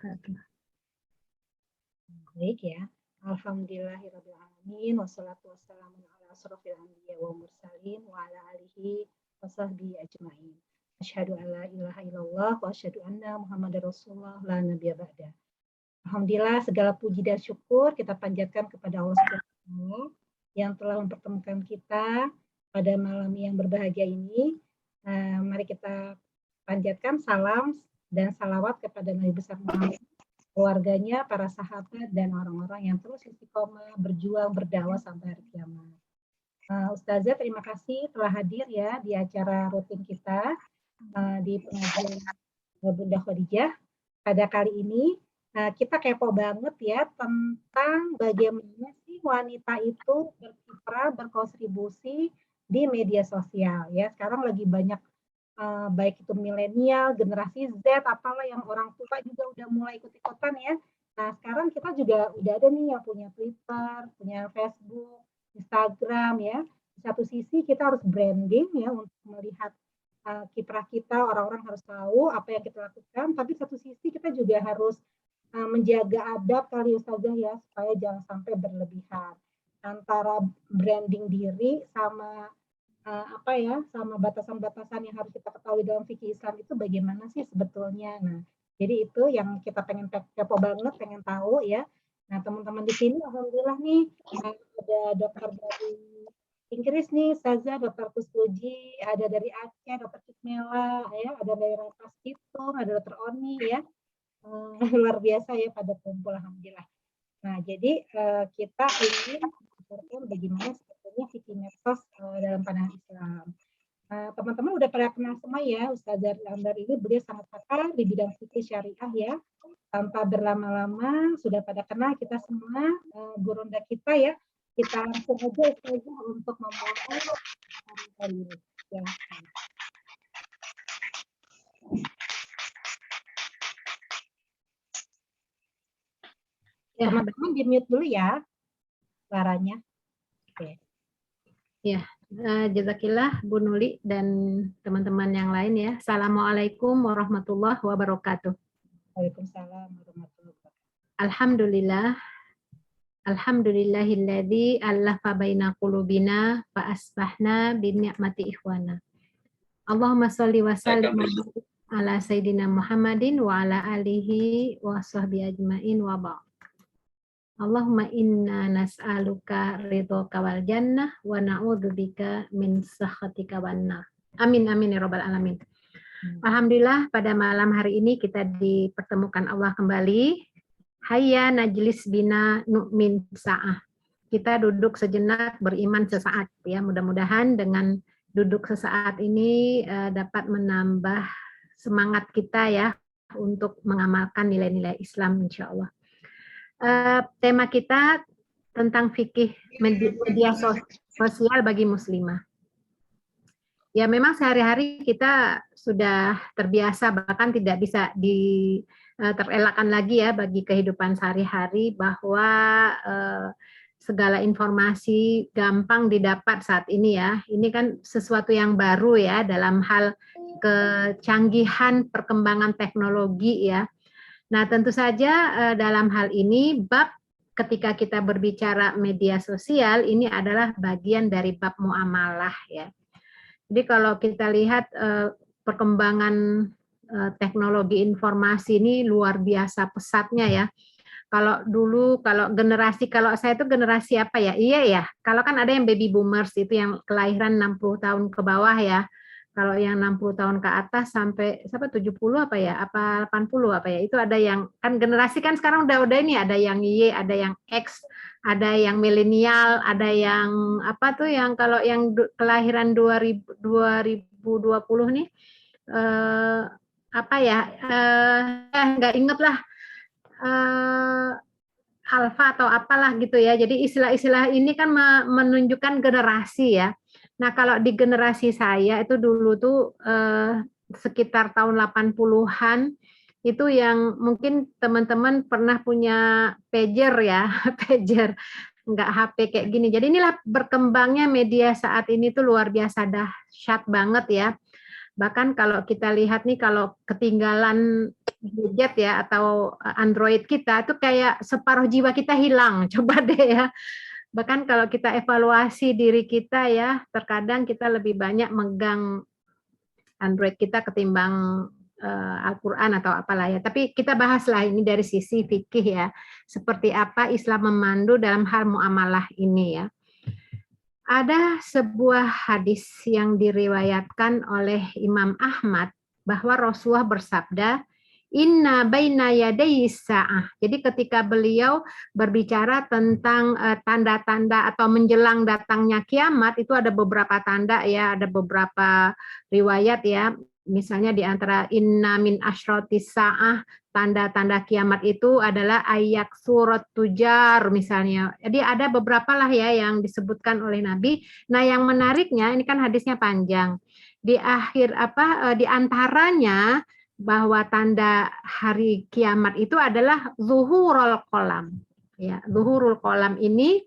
Baik ya. Alhamdulillahirrahmanirrahim. Wassalatu wassalamu ala asrofil anbiya wa mursalin wa ala alihi wa sahbihi ajma'in. Asyhadu an la ilaha illallah wa asyhadu anna Muhammadar Rasulullah la nabiyya ba'da. Alhamdulillah segala puji dan syukur kita panjatkan kepada Allah Subhanahu yang telah mempertemukan kita pada malam yang berbahagia ini. Mari kita panjatkan salam dan salawat kepada Nabi besar Muhammad, keluarganya, para sahabat, dan orang-orang yang terus istiqomah berjuang berdakwah sampai hari kiamat. Ustazah, terima kasih telah hadir ya di acara rutin kita di pengajian Bunda Khadijah. Pada kali ini kita kepo banget ya tentang bagaimana sih wanita itu berkiprah, berkontribusi di media sosial ya. Sekarang lagi banyak baik itu milenial, generasi Z, apalah yang orang tua juga udah mulai ikut-ikutan ya. Nah, sekarang kita juga udah ada nih yang punya Twitter, punya Facebook, Instagram ya. Di satu sisi kita harus branding ya untuk melihat kiprah kita, orang-orang harus tahu apa yang kita lakukan, tapi satu sisi kita juga harus menjaga adab kali Ustazah ya, supaya jangan sampai berlebihan. Antara branding diri sama sama batasan-batasan yang harus kita ketahui dalam fikih Islam itu bagaimana sih sebetulnya. Nah, jadi itu yang kita pengen kepo banget, pengen tahu ya. Nah, teman-teman di sini alhamdulillah nih ada dokter dari Inggris nih, Saza, dokter Kuspuji, ada dari Aceh, dokter Cikmela, ya, ada dari Rapas Citung, ada dokter Oni ya. Luar biasa ya pada kumpul alhamdulillah. Nah, jadi kita ingin bagaimana sebetulnya fikih medsos dalam pandangan Islam. Teman-teman udah pada kenal semua ya, Ustazah Ambar ini beliau sangat pakar di bidang fikih syariah ya. Tanpa berlama-lama sudah pada kenal kita semua, gurunda kita ya. Kita langsung aja Ustazah untuk memulai hari ini. Ya. Teman-teman di mute dulu ya suaranya. Oke. Ya, jazakillah Bu Nuli dan teman-teman yang lain ya. Assalamualaikum warahmatullahi wabarakatuh. Waalaikumsalam warahmatullahi wabarakatuh. Alhamdulillah. Alhamdulillahilladzi allafa baina qulubina fa asbahna bi ni'mati ikhwana. Allahumma shalli wa sallim ala sayyidina Muhammadin wa ala alihi wa sahbihi ajmain wa ba'd. Allahumma inna nas'aluka ridhoka wal jannah wa na'udzubika min sakhatika wan nar. Amin amin ya rabbal alamin. Alhamdulillah pada malam hari ini kita dipertemukan Allah kembali. Hayya najlis bina nu'min sa'ah. Kita duduk sejenak beriman sesaat ya. Mudah-mudahan dengan duduk sesaat ini dapat menambah semangat kita ya untuk mengamalkan nilai-nilai Islam insyaallah. Tema kita tentang fikih media sosial bagi muslimah. Ya memang sehari-hari kita sudah terbiasa bahkan tidak bisa terelakkan lagi ya bagi kehidupan sehari-hari bahwa segala informasi gampang didapat saat ini ya. Ini kan sesuatu yang baru ya dalam hal kecanggihan perkembangan teknologi ya. Nah, tentu saja dalam hal ini bab ketika kita berbicara media sosial ini adalah bagian dari bab muamalah ya. Jadi kalau kita lihat perkembangan teknologi informasi ini luar biasa pesatnya ya. Kalau dulu kalau saya itu generasi apa ya? Iya ya. Kalau kan ada yang baby boomers itu yang kelahiran 60 tahun ke bawah ya. Kalau yang 60 tahun ke atas sampai 70 apa ya? Apa 80 apa ya? Itu ada yang kan generasi kan sekarang udah ini ada yang Y, ada yang X, ada yang milenial, ada yang apa tuh yang kalau yang kelahiran 2020 nih apa ya? Nggak inget lah. Alfa atau apalah gitu ya. Jadi istilah-istilah ini kan menunjukkan generasi ya. Nah, kalau di generasi saya itu dulu tuh sekitar tahun 80-an itu yang mungkin teman-teman pernah punya pager ya, pager, enggak HP kayak gini. Jadi inilah berkembangnya media saat ini tuh luar biasa dahsyat banget ya. Bahkan kalau kita lihat nih, kalau ketinggalan gadget ya atau Android kita itu kayak separuh jiwa kita hilang. Coba deh ya. Bahkan kalau kita evaluasi diri kita ya, terkadang kita lebih banyak megang Android kita ketimbang Al-Quran atau apalah ya. Tapi kita bahaslah ini dari sisi fikih ya. Seperti apa Islam memandu dalam hal muamalah ini ya. Ada sebuah hadis yang diriwayatkan oleh Imam Ahmad bahwa Rasulullah bersabda, Inna baina yadayi sa'ah. Jadi ketika beliau berbicara tentang tanda-tanda atau menjelang datangnya kiamat, itu ada beberapa tanda ya, ada beberapa riwayat ya. Misalnya di antara inna min asyratis sa'ah, tanda-tanda kiamat itu adalah ayat surat tujar misalnya. Jadi ada beberapa lah ya yang disebutkan oleh Nabi. Nah, yang menariknya ini kan hadisnya panjang. Di akhir di antaranya bahwa tanda hari kiamat itu adalah zuhurul kolam. Ya, zuhurul kolam ini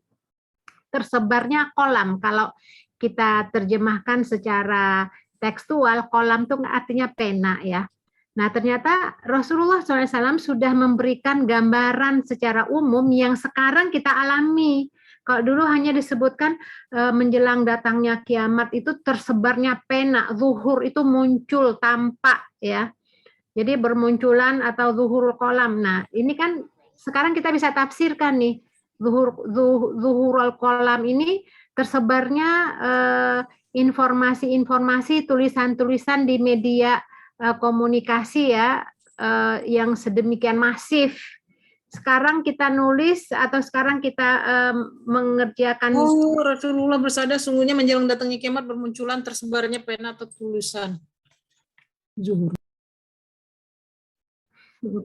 tersebarnya kolam. Kalau kita terjemahkan secara tekstual, kolam itu artinya pena ya. Nah, ternyata Rasulullah SAW sudah memberikan gambaran secara umum yang sekarang kita alami. Kalau dulu hanya disebutkan menjelang datangnya kiamat itu tersebarnya pena, zuhur itu muncul, tampak ya. Jadi bermunculan atau zuhurul kolam. Nah, ini kan sekarang kita bisa tafsirkan nih. Zuhurul kolam ini tersebarnya informasi-informasi, tulisan-tulisan di media komunikasi ya, yang sedemikian masif. Sekarang kita nulis atau sekarang kita mengerjakan. Oh, Rasulullah bersabda, sungguhnya menjelang datangnya kiamat bermunculan tersebarnya pena atau tulisan. Zuhur.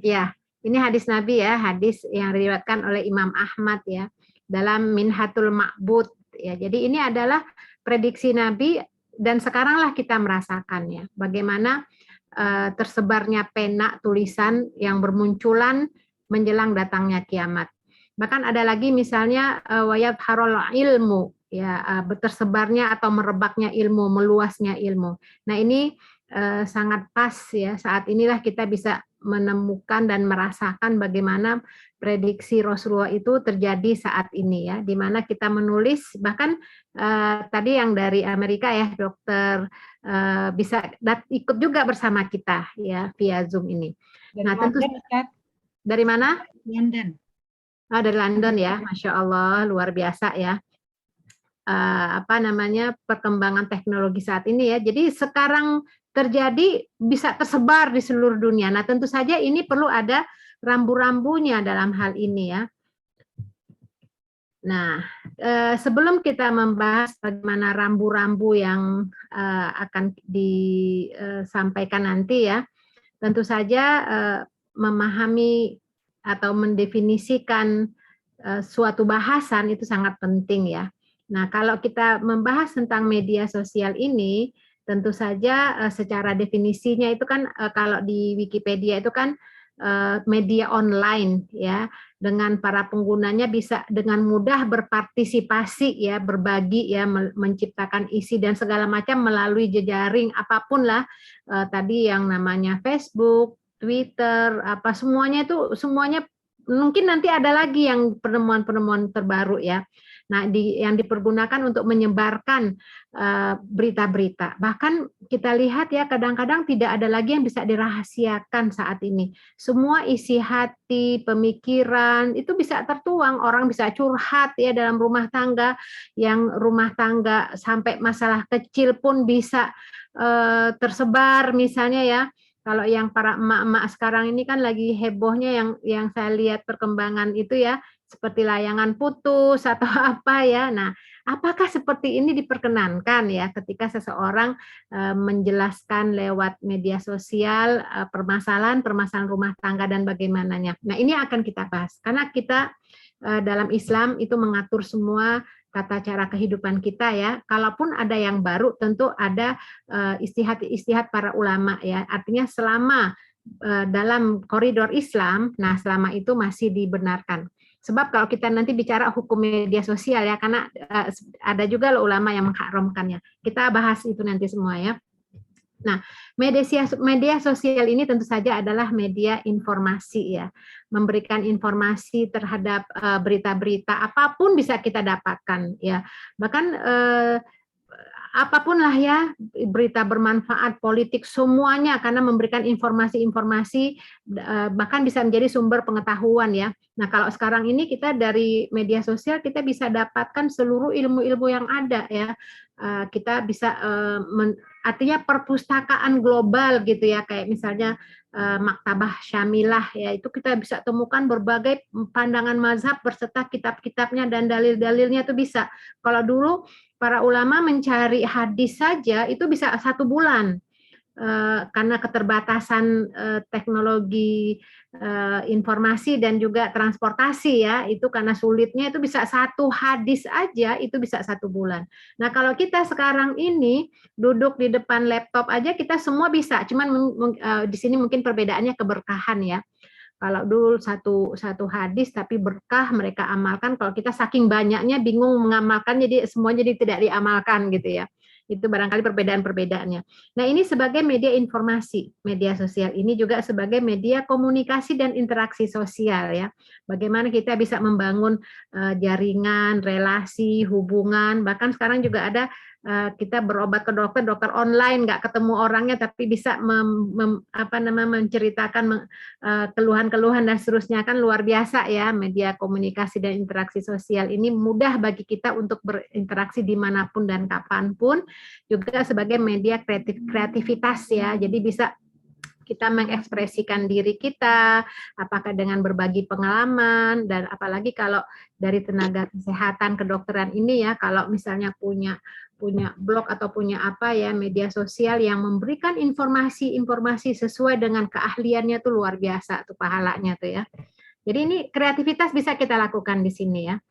Ya, ini hadis Nabi ya, hadis yang diriwayatkan oleh Imam Ahmad ya, dalam Minhatul Ma'bud ya. Jadi ini adalah prediksi Nabi dan sekaranglah kita merasakannya. Bagaimana tersebarnya pena tulisan yang bermunculan menjelang datangnya kiamat. Bahkan ada lagi misalnya wayat harol ilmu ya, tersebarnya atau merebaknya ilmu, meluasnya ilmu. Nah, ini sangat pas ya, saat inilah kita bisa menemukan dan merasakan bagaimana prediksi Rasulullah itu terjadi saat ini ya, di mana kita menulis bahkan tadi yang dari Amerika ya, dokter bisa ikut juga bersama kita ya via Zoom ini. Dari Nah, tentu London, dari mana? London. Dari London ya, Masya Allah, luar biasa ya. Perkembangan teknologi saat ini ya. Jadi sekarang terjadi bisa tersebar di seluruh dunia. Nah, tentu saja ini perlu ada rambu-rambunya dalam hal ini ya. Nah, sebelum kita membahas bagaimana rambu-rambu yang akan disampaikan nanti ya, tentu saja memahami atau mendefinisikan suatu bahasan itu sangat penting ya. Nah, kalau kita membahas tentang media sosial ini, tentu saja secara definisinya itu kan kalau di Wikipedia itu kan media online ya, dengan para penggunanya bisa dengan mudah berpartisipasi ya, berbagi ya, menciptakan isi dan segala macam melalui jejaring apapun lah, tadi yang namanya Facebook, Twitter, apa semuanya itu semuanya mungkin nanti ada lagi yang penemuan-penemuan terbaru ya. Nah, yang dipergunakan untuk menyebarkan berita-berita. Bahkan kita lihat ya, kadang-kadang tidak ada lagi yang bisa dirahasiakan saat ini. Semua isi hati, pemikiran, itu bisa tertuang. Orang bisa curhat ya dalam rumah tangga, yang rumah tangga sampai masalah kecil pun bisa tersebar misalnya ya. Kalau yang para emak-emak sekarang ini kan lagi hebohnya yang saya lihat perkembangan itu ya, seperti layangan putus atau apa ya. Nah, apakah seperti ini diperkenankan ya ketika seseorang menjelaskan lewat media sosial permasalahan rumah tangga dan bagaimananya. Nah, ini akan kita bahas karena kita dalam Islam itu mengatur semua tata cara kehidupan kita ya. Kalaupun ada yang baru tentu ada istihad para ulama ya. Artinya selama dalam koridor Islam, nah selama itu masih dibenarkan. Sebab kalau kita nanti bicara hukum media sosial ya, karena ada juga loh ulama yang mengharamkannya. Kita bahas itu nanti semua ya. Nah, media sosial ini tentu saja adalah media informasi ya, memberikan informasi terhadap berita-berita apapun bisa kita dapatkan ya, bahkan apapun lah ya, berita bermanfaat, politik, semuanya karena memberikan informasi-informasi bahkan bisa menjadi sumber pengetahuan ya. Nah kalau sekarang ini kita dari media sosial kita bisa dapatkan seluruh ilmu-ilmu yang ada ya. Kita bisa artinya perpustakaan global gitu ya, kayak misalnya Maktabah Syamilah ya, itu kita bisa temukan berbagai pandangan mazhab berserta kitab-kitabnya dan dalil-dalilnya itu bisa. Kalau dulu para ulama mencari hadis saja itu bisa 1 bulan karena keterbatasan teknologi informasi dan juga transportasi ya, itu karena sulitnya itu bisa 1 hadis aja itu bisa 1 bulan. Nah kalau kita sekarang ini duduk di depan laptop aja kita semua bisa, cuman di sini mungkin perbedaannya keberkahan ya. Kalau dulu satu hadis tapi berkah mereka amalkan, kalau kita saking banyaknya bingung mengamalkan jadi semuanya jadi tidak diamalkan gitu ya. Itu barangkali perbedaan-perbedaannya. Nah, ini sebagai media informasi, media sosial ini juga sebagai media komunikasi dan interaksi sosial ya. Bagaimana kita bisa membangun jaringan, relasi, hubungan, bahkan sekarang juga ada kita berobat ke dokter, dokter online nggak ketemu orangnya tapi bisa menceritakan keluhan-keluhan dan seterusnya, kan luar biasa ya. Media komunikasi dan interaksi sosial ini mudah bagi kita untuk berinteraksi dimanapun dan kapanpun, juga sebagai media kreativitas ya, jadi bisa kita mengekspresikan diri kita, apakah dengan berbagi pengalaman, dan apalagi kalau dari tenaga kesehatan kedokteran ini ya, kalau misalnya punya blog atau punya apa ya, media sosial yang memberikan informasi-informasi sesuai dengan keahliannya tuh luar biasa tuh pahalanya tuh ya. Jadi ini kreativitas bisa kita lakukan di sini ya.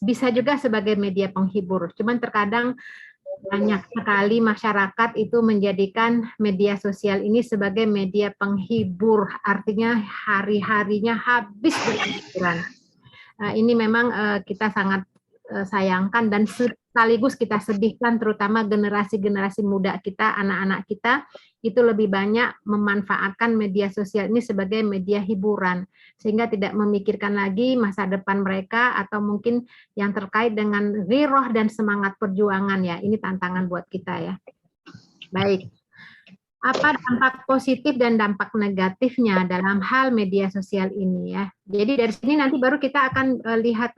Bisa juga sebagai media penghibur, cuman terkadang banyak sekali masyarakat itu menjadikan media sosial ini sebagai media penghibur, artinya hari-harinya habis dengan hiburan. Ini memang kita sangat sayangkan dan sekaligus kita sedihkan, terutama generasi-generasi muda kita, anak-anak kita itu lebih banyak memanfaatkan media sosial ini sebagai media hiburan, sehingga tidak memikirkan lagi masa depan mereka atau mungkin yang terkait dengan ghiroh dan semangat perjuangan ya. Ini tantangan buat kita ya. Baik. Apa dampak positif dan dampak negatifnya dalam hal media sosial ini ya. Jadi dari sini nanti baru kita akan lihat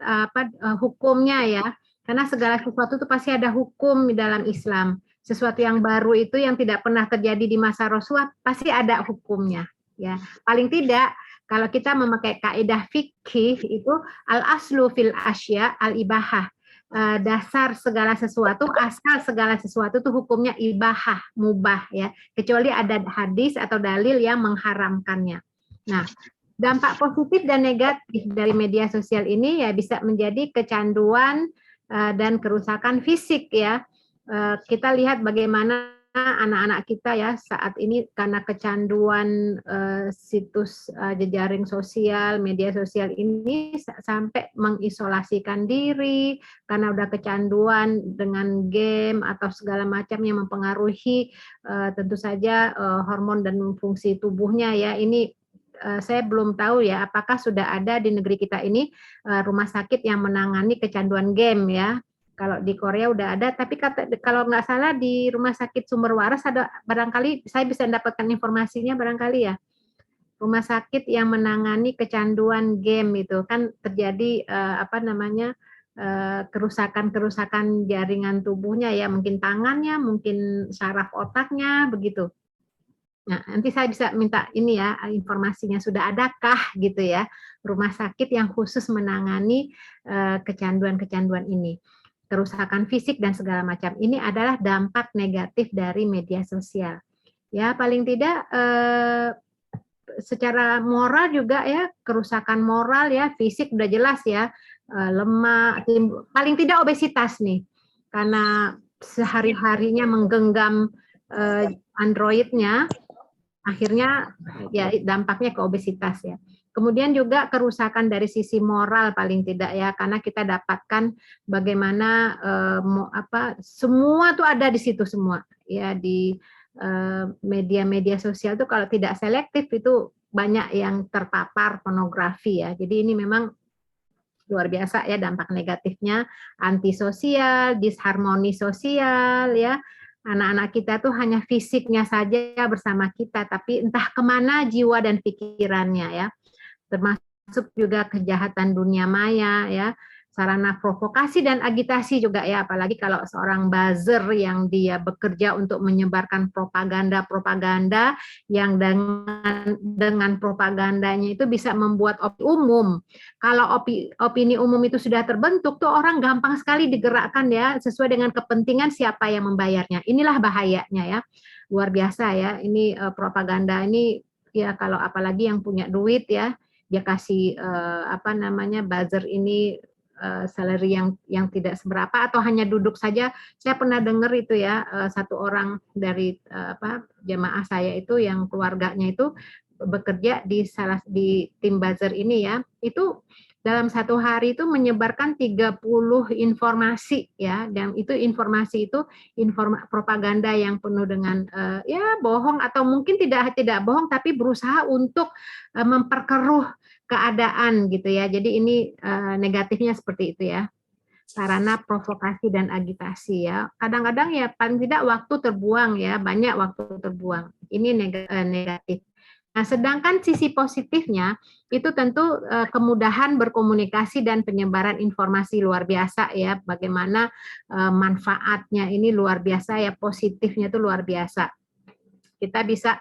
hukumnya ya. Karena segala sesuatu itu pasti ada hukum di dalam Islam. Sesuatu yang baru itu yang tidak pernah terjadi di masa Rasulullah pasti ada hukumnya ya. Paling tidak kalau kita memakai kaidah fikih itu al-aslu fil asya al-ibahah. Dasar segala sesuatu, asal segala sesuatu itu hukumnya ibahah, mubah ya, kecuali ada hadis atau dalil yang mengharamkannya. Nah, dampak positif dan negatif dari media sosial ini ya bisa menjadi kecanduan dan kerusakan fisik ya. Kita lihat bagaimana anak-anak kita ya saat ini karena kecanduan situs jejaring sosial, media sosial ini sampai mengisolasikan diri karena udah kecanduan dengan game atau segala macam yang mempengaruhi tentu saja hormon dan fungsi tubuhnya ya. Ini saya belum tahu ya apakah sudah ada di negeri kita ini rumah sakit yang menangani kecanduan game ya. Kalau di Korea udah ada, tapi kalau nggak salah di Rumah Sakit Sumber Waras ada, barangkali saya bisa mendapatkan informasinya barangkali ya. Rumah sakit yang menangani kecanduan game itu kan terjadi kerusakan-kerusakan jaringan tubuhnya ya, mungkin tangannya, mungkin saraf otaknya begitu. Nah, nanti saya bisa minta ini ya informasinya, sudah adakah gitu ya rumah sakit yang khusus menangani kecanduan-kecanduan ini. Kerusakan fisik dan segala macam. Ini adalah dampak negatif dari media sosial. Ya, paling tidak secara moral juga ya, kerusakan moral ya, fisik udah jelas ya, lemah, paling tidak obesitas nih. Karena sehari-harinya menggenggam Android-nya, akhirnya ya dampaknya ke obesitas ya. Kemudian juga kerusakan dari sisi moral paling tidak ya, karena kita dapatkan bagaimana semua tuh ada di situ semua. ya di media-media sosial tuh kalau tidak selektif itu banyak yang terpapar pornografi ya. Jadi ini memang luar biasa ya dampak negatifnya, antisosial, disharmoni sosial ya. Anak-anak kita tuh hanya fisiknya saja bersama kita, tapi entah kemana jiwa dan pikirannya ya. Termasuk juga kejahatan dunia maya ya, sarana provokasi dan agitasi juga ya, apalagi kalau seorang buzzer yang dia bekerja untuk menyebarkan propaganda-propaganda yang dengan propagandanya itu bisa membuat opini umum. Kalau opini umum itu sudah terbentuk tuh orang gampang sekali digerakkan ya sesuai dengan kepentingan siapa yang membayarnya. Inilah bahayanya ya. Luar biasa ya. Ini propaganda ini ya kalau apalagi yang punya duit ya, dia kasih buzzer ini salary yang tidak seberapa atau hanya duduk saja. Saya pernah dengar itu ya, satu orang dari jamaah saya itu yang keluarganya itu bekerja di tim buzzer ini ya, itu dalam satu hari itu menyebarkan 30 informasi ya, dan itu informasi itu propaganda yang penuh dengan ya bohong atau mungkin tidak bohong tapi berusaha untuk memperkeruh keadaan gitu ya. Jadi ini negatifnya seperti itu ya. Sarana provokasi dan agitasi ya. Kadang-kadang ya paling tidak waktu terbuang ya, banyak waktu terbuang. Ini negatif. Nah, sedangkan sisi positifnya itu tentu kemudahan berkomunikasi dan penyebaran informasi luar biasa ya. Bagaimana manfaatnya ini luar biasa ya, positifnya itu luar biasa. Kita bisa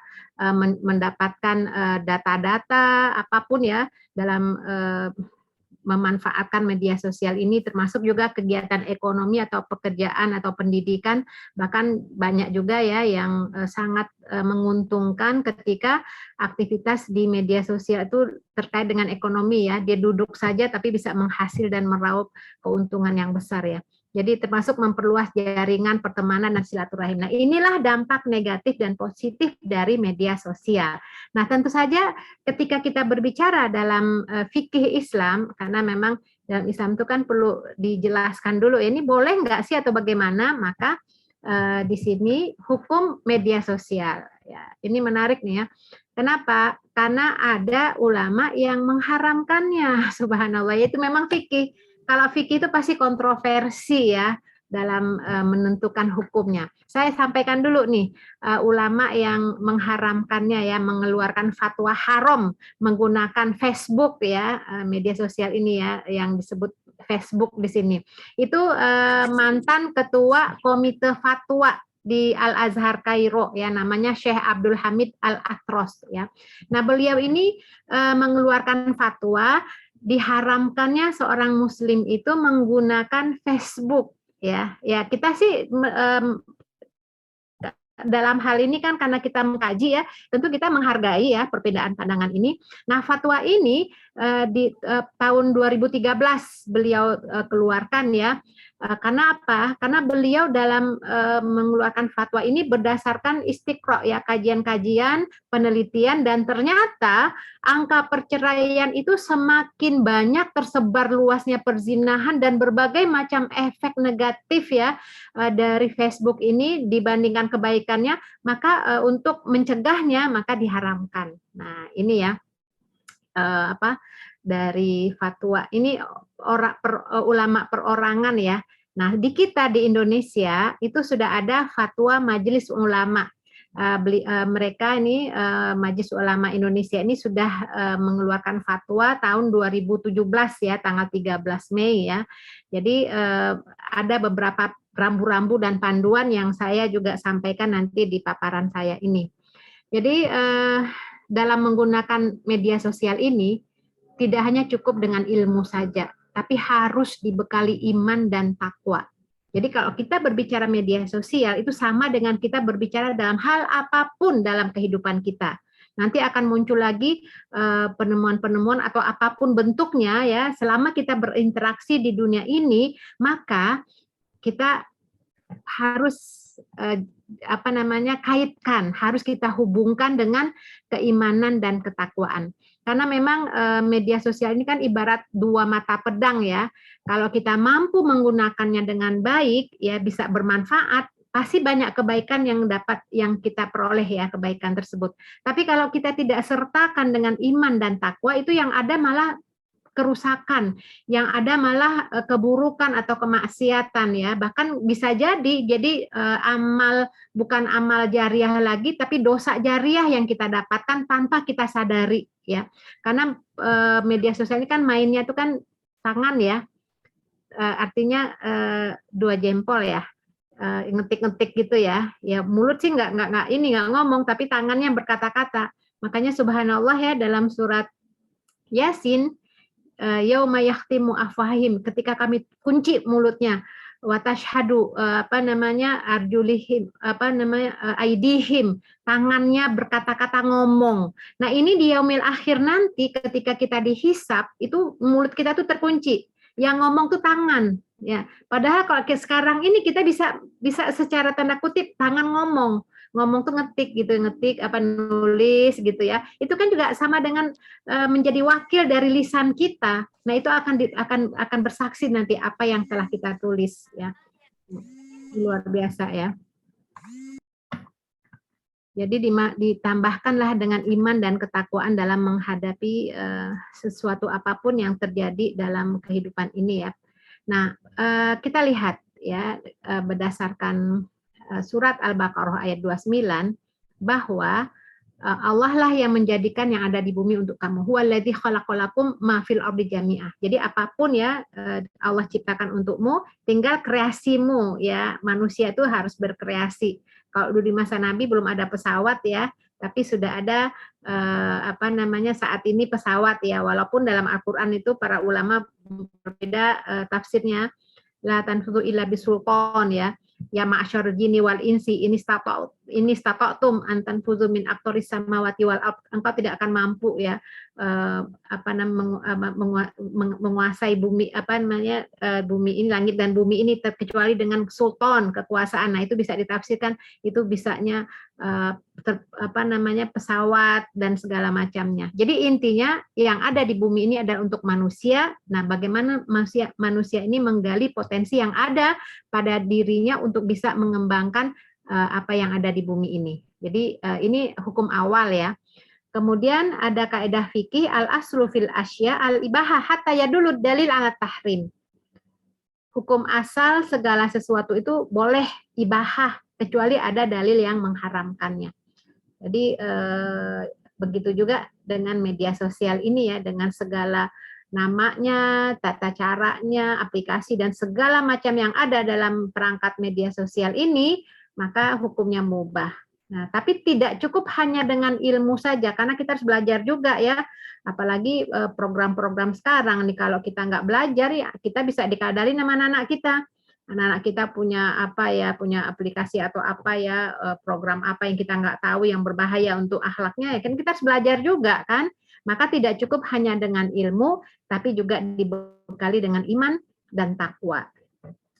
mendapatkan data-data apapun ya dalam memanfaatkan media sosial ini, termasuk juga kegiatan ekonomi atau pekerjaan atau pendidikan, bahkan banyak juga ya yang sangat menguntungkan ketika aktivitas di media sosial itu terkait dengan ekonomi ya, dia duduk saja tapi bisa menghasil dan meraup keuntungan yang besar ya. Jadi termasuk memperluas jaringan pertemanan dan silaturahim. Nah, inilah dampak negatif dan positif dari media sosial. Nah, tentu saja ketika kita berbicara dalam fikih Islam, karena memang dalam Islam itu kan perlu dijelaskan dulu, ini boleh nggak sih atau bagaimana, maka di sini hukum media sosial. Ya, ini menarik nih ya. Kenapa? Karena ada ulama yang mengharamkannya, subhanallah, itu memang fikih. Kalau fikih itu pasti kontroversi ya dalam menentukan hukumnya. Saya sampaikan dulu nih ulama yang mengharamkannya ya, mengeluarkan fatwa haram menggunakan Facebook ya, media sosial ini ya yang disebut Facebook di sini. Itu mantan ketua komite fatwa di Al-Azhar Kairo ya, namanya Syekh Abdul Hamid Al-Atros ya. Nah, beliau ini mengeluarkan fatwa diharamkannya seorang muslim itu menggunakan Facebook ya. Ya, kita sih dalam hal ini kan karena kita mengkaji ya, tentu kita menghargai ya perbedaan pandangan ini. Nah, fatwa ini di tahun 2013 beliau keluarkan ya. Karena apa? Karena beliau dalam mengeluarkan fatwa ini berdasarkan istiqra ya, kajian-kajian, penelitian, dan ternyata angka perceraian itu semakin banyak, tersebar luasnya perzinahan dan berbagai macam efek negatif ya dari Facebook ini dibandingkan kebaikannya, maka untuk mencegahnya maka diharamkan. Nah, ini ya dari fatwa ini ulama perorangan ya. Nah, di kita di Indonesia itu sudah ada fatwa Majelis Ulama. Mereka ini Majelis Ulama Indonesia ini sudah mengeluarkan fatwa tahun 2017 ya, tanggal 13 Mei ya. Jadi ada beberapa rambu-rambu dan panduan yang saya juga sampaikan nanti di paparan saya ini. Jadi dalam menggunakan media sosial ini tidak hanya cukup dengan ilmu saja, tapi harus dibekali iman dan takwa. Jadi kalau kita berbicara media sosial itu sama dengan kita berbicara dalam hal apapun dalam kehidupan kita. Nanti akan muncul lagi penemuan-penemuan atau apapun bentuknya ya, selama kita berinteraksi di dunia ini, maka kita harus kaitkan, harus kita hubungkan dengan keimanan dan ketakwaan. Karena memang media sosial ini kan ibarat dua mata pedang ya. Kalau kita mampu menggunakannya dengan baik ya bisa bermanfaat, pasti banyak kebaikan yang kita peroleh ya, kebaikan tersebut. Tapi kalau kita tidak sertakan dengan iman dan takwa, itu yang ada malah kerusakan, yang ada malah keburukan atau kemaksiatan ya. Bahkan bisa jadi amal, bukan amal jariah lagi, tapi dosa jariah yang kita dapatkan tanpa kita sadari ya. Karena media sosial ini kan mainnya itu kan tangan ya, artinya 2 jempol ya, ngetik-ngetik gitu ya. Ya mulut sih nggak ngomong, tapi tangannya berkata-kata. Makanya subhanallah ya, dalam surat Yasin, yauma yakhtimu afwahim, ketika kami kunci mulutnya, wa tashhadu arjulihim, aidihim, tangannya berkata-kata ngomong. Nah, ini di yaumil akhir nanti ketika kita dihisab, itu mulut kita tuh terkunci. Yang ngomong tuh tangan ya. Padahal kalau sekarang ini kita bisa secara tanda kutip tangan ngomong tuh ngetik gitu, nulis gitu ya. Itu kan juga sama dengan menjadi wakil dari lisan kita. Nah, itu akan bersaksi nanti apa yang telah kita tulis ya. Luar biasa ya. Jadi ditambahkanlah dengan iman dan ketakwaan dalam menghadapi sesuatu apapun yang terjadi dalam kehidupan ini ya. Nah, kita lihat ya, berdasarkan surat Al-Baqarah ayat 29, bahwa Allah lah yang menjadikan yang ada di bumi untuk kamu. Huwallazi khalaqalakum ma fil ardi jami'ah. Jadi apapun ya Allah ciptakan untukmu, tinggal kreasimu ya. Manusia itu harus berkreasi. Kalau dulu di masa Nabi belum ada pesawat ya, tapi sudah ada saat ini pesawat ya. Walaupun dalam Al-Qur'an itu para ulama berbeda tafsirnya. La tanfudu illa bisultan ya. Ya ma'syarul jinni wal insi ini stata'tum an tanfuzu min aqtaris samawati wal ard. Engkau tidak akan mampu ya menguasai bumi bumi ini, langit dan bumi ini, kecuali dengan sultan, kekuasaan. Nah, itu bisa ditafsirkan itu bisanya pesawat dan segala macamnya. Jadi intinya yang ada di bumi ini adalah untuk manusia. Nah, bagaimana manusia ini menggali potensi yang ada pada dirinya untuk bisa mengembangkan apa yang ada di bumi ini. Jadi ini hukum awal ya. Kemudian ada kaidah fikih al-aslu fil asya al-ibahah hatta yadulud dalil ala tahrim. Hukum asal segala sesuatu itu boleh ibahah kecuali ada dalil yang mengharamkannya. Jadi begitu juga dengan media sosial ini ya, dengan segala namanya, tata caranya, aplikasi dan segala macam yang ada dalam perangkat media sosial ini, maka hukumnya mubah. Nah, tapi tidak cukup hanya dengan ilmu saja, karena kita harus belajar juga ya, apalagi program-program sekarang nih, kalau kita nggak belajar ya kita bisa dikadali sama anak-anak kita. Anak-anak kita punya punya aplikasi atau program apa yang kita nggak tahu yang berbahaya untuk akhlaknya, ya kan kita harus belajar juga kan. Maka tidak cukup hanya dengan ilmu, tapi juga dibekali dengan iman dan takwa.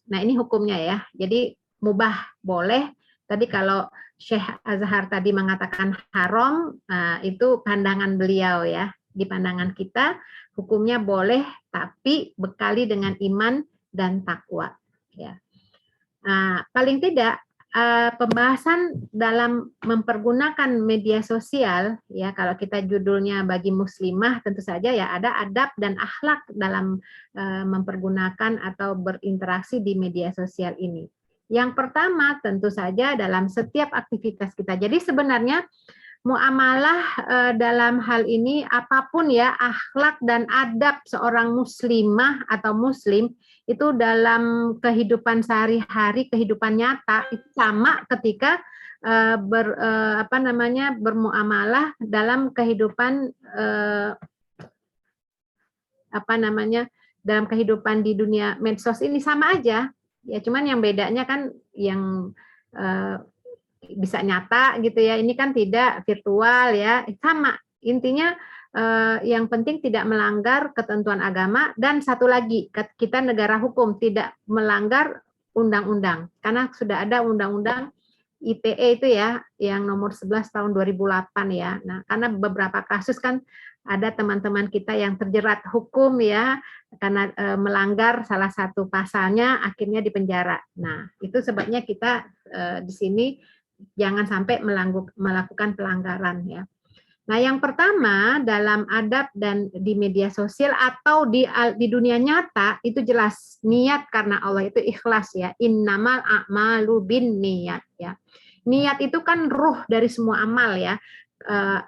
Nah, ini hukumnya ya. Jadi mubah boleh. Tadi kalau Syekh Azhar tadi mengatakan haram, itu pandangan beliau ya. Di pandangan kita hukumnya boleh, tapi bekali dengan iman dan takwa. Ya. Nah, paling tidak pembahasan dalam mempergunakan media sosial ya, kalau kita judulnya bagi muslimah, tentu saja ya ada adab dan akhlak dalam mempergunakan atau berinteraksi di media sosial ini. Yang pertama tentu saja dalam setiap aktivitas kita. Jadi sebenarnya muamalah dalam hal ini apapun ya, akhlak dan adab seorang muslimah atau muslim itu dalam kehidupan sehari-hari, kehidupan nyata itu sama ketika bermuamalah dalam kehidupan dalam kehidupan di dunia medsos ini sama aja. Ya, cuman yang bedanya kan yang bisa nyata gitu ya, ini kan tidak, virtual ya, sama. Intinya yang penting tidak melanggar ketentuan agama, dan satu lagi, kita negara hukum, tidak melanggar undang-undang, karena sudah ada undang-undang ITE itu ya, yang nomor 11 tahun 2008 ya. Nah, karena beberapa kasus kan ada teman-teman kita yang terjerat hukum ya, karena melanggar salah satu pasalnya, akhirnya dipenjara. Nah, itu sebabnya kita di sini jangan sampai melakukan pelanggaran ya. Nah, yang pertama dalam adab dan di media sosial atau di dunia nyata itu jelas niat karena Allah itu ikhlas ya. Innamal a'malu bin niat ya. Niat itu kan ruh dari semua amal ya.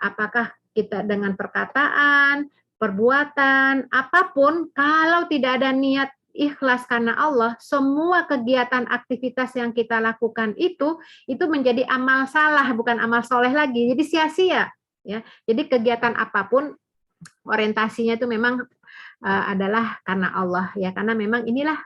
Apakah kita dengan perkataan, perbuatan, apapun, kalau tidak ada niat ikhlas karena Allah, semua kegiatan aktivitas yang kita lakukan itu menjadi amal salah, bukan amal soleh lagi. Jadi sia-sia. Ya, jadi kegiatan apapun orientasinya itu memang adalah karena Allah ya, karena memang inilah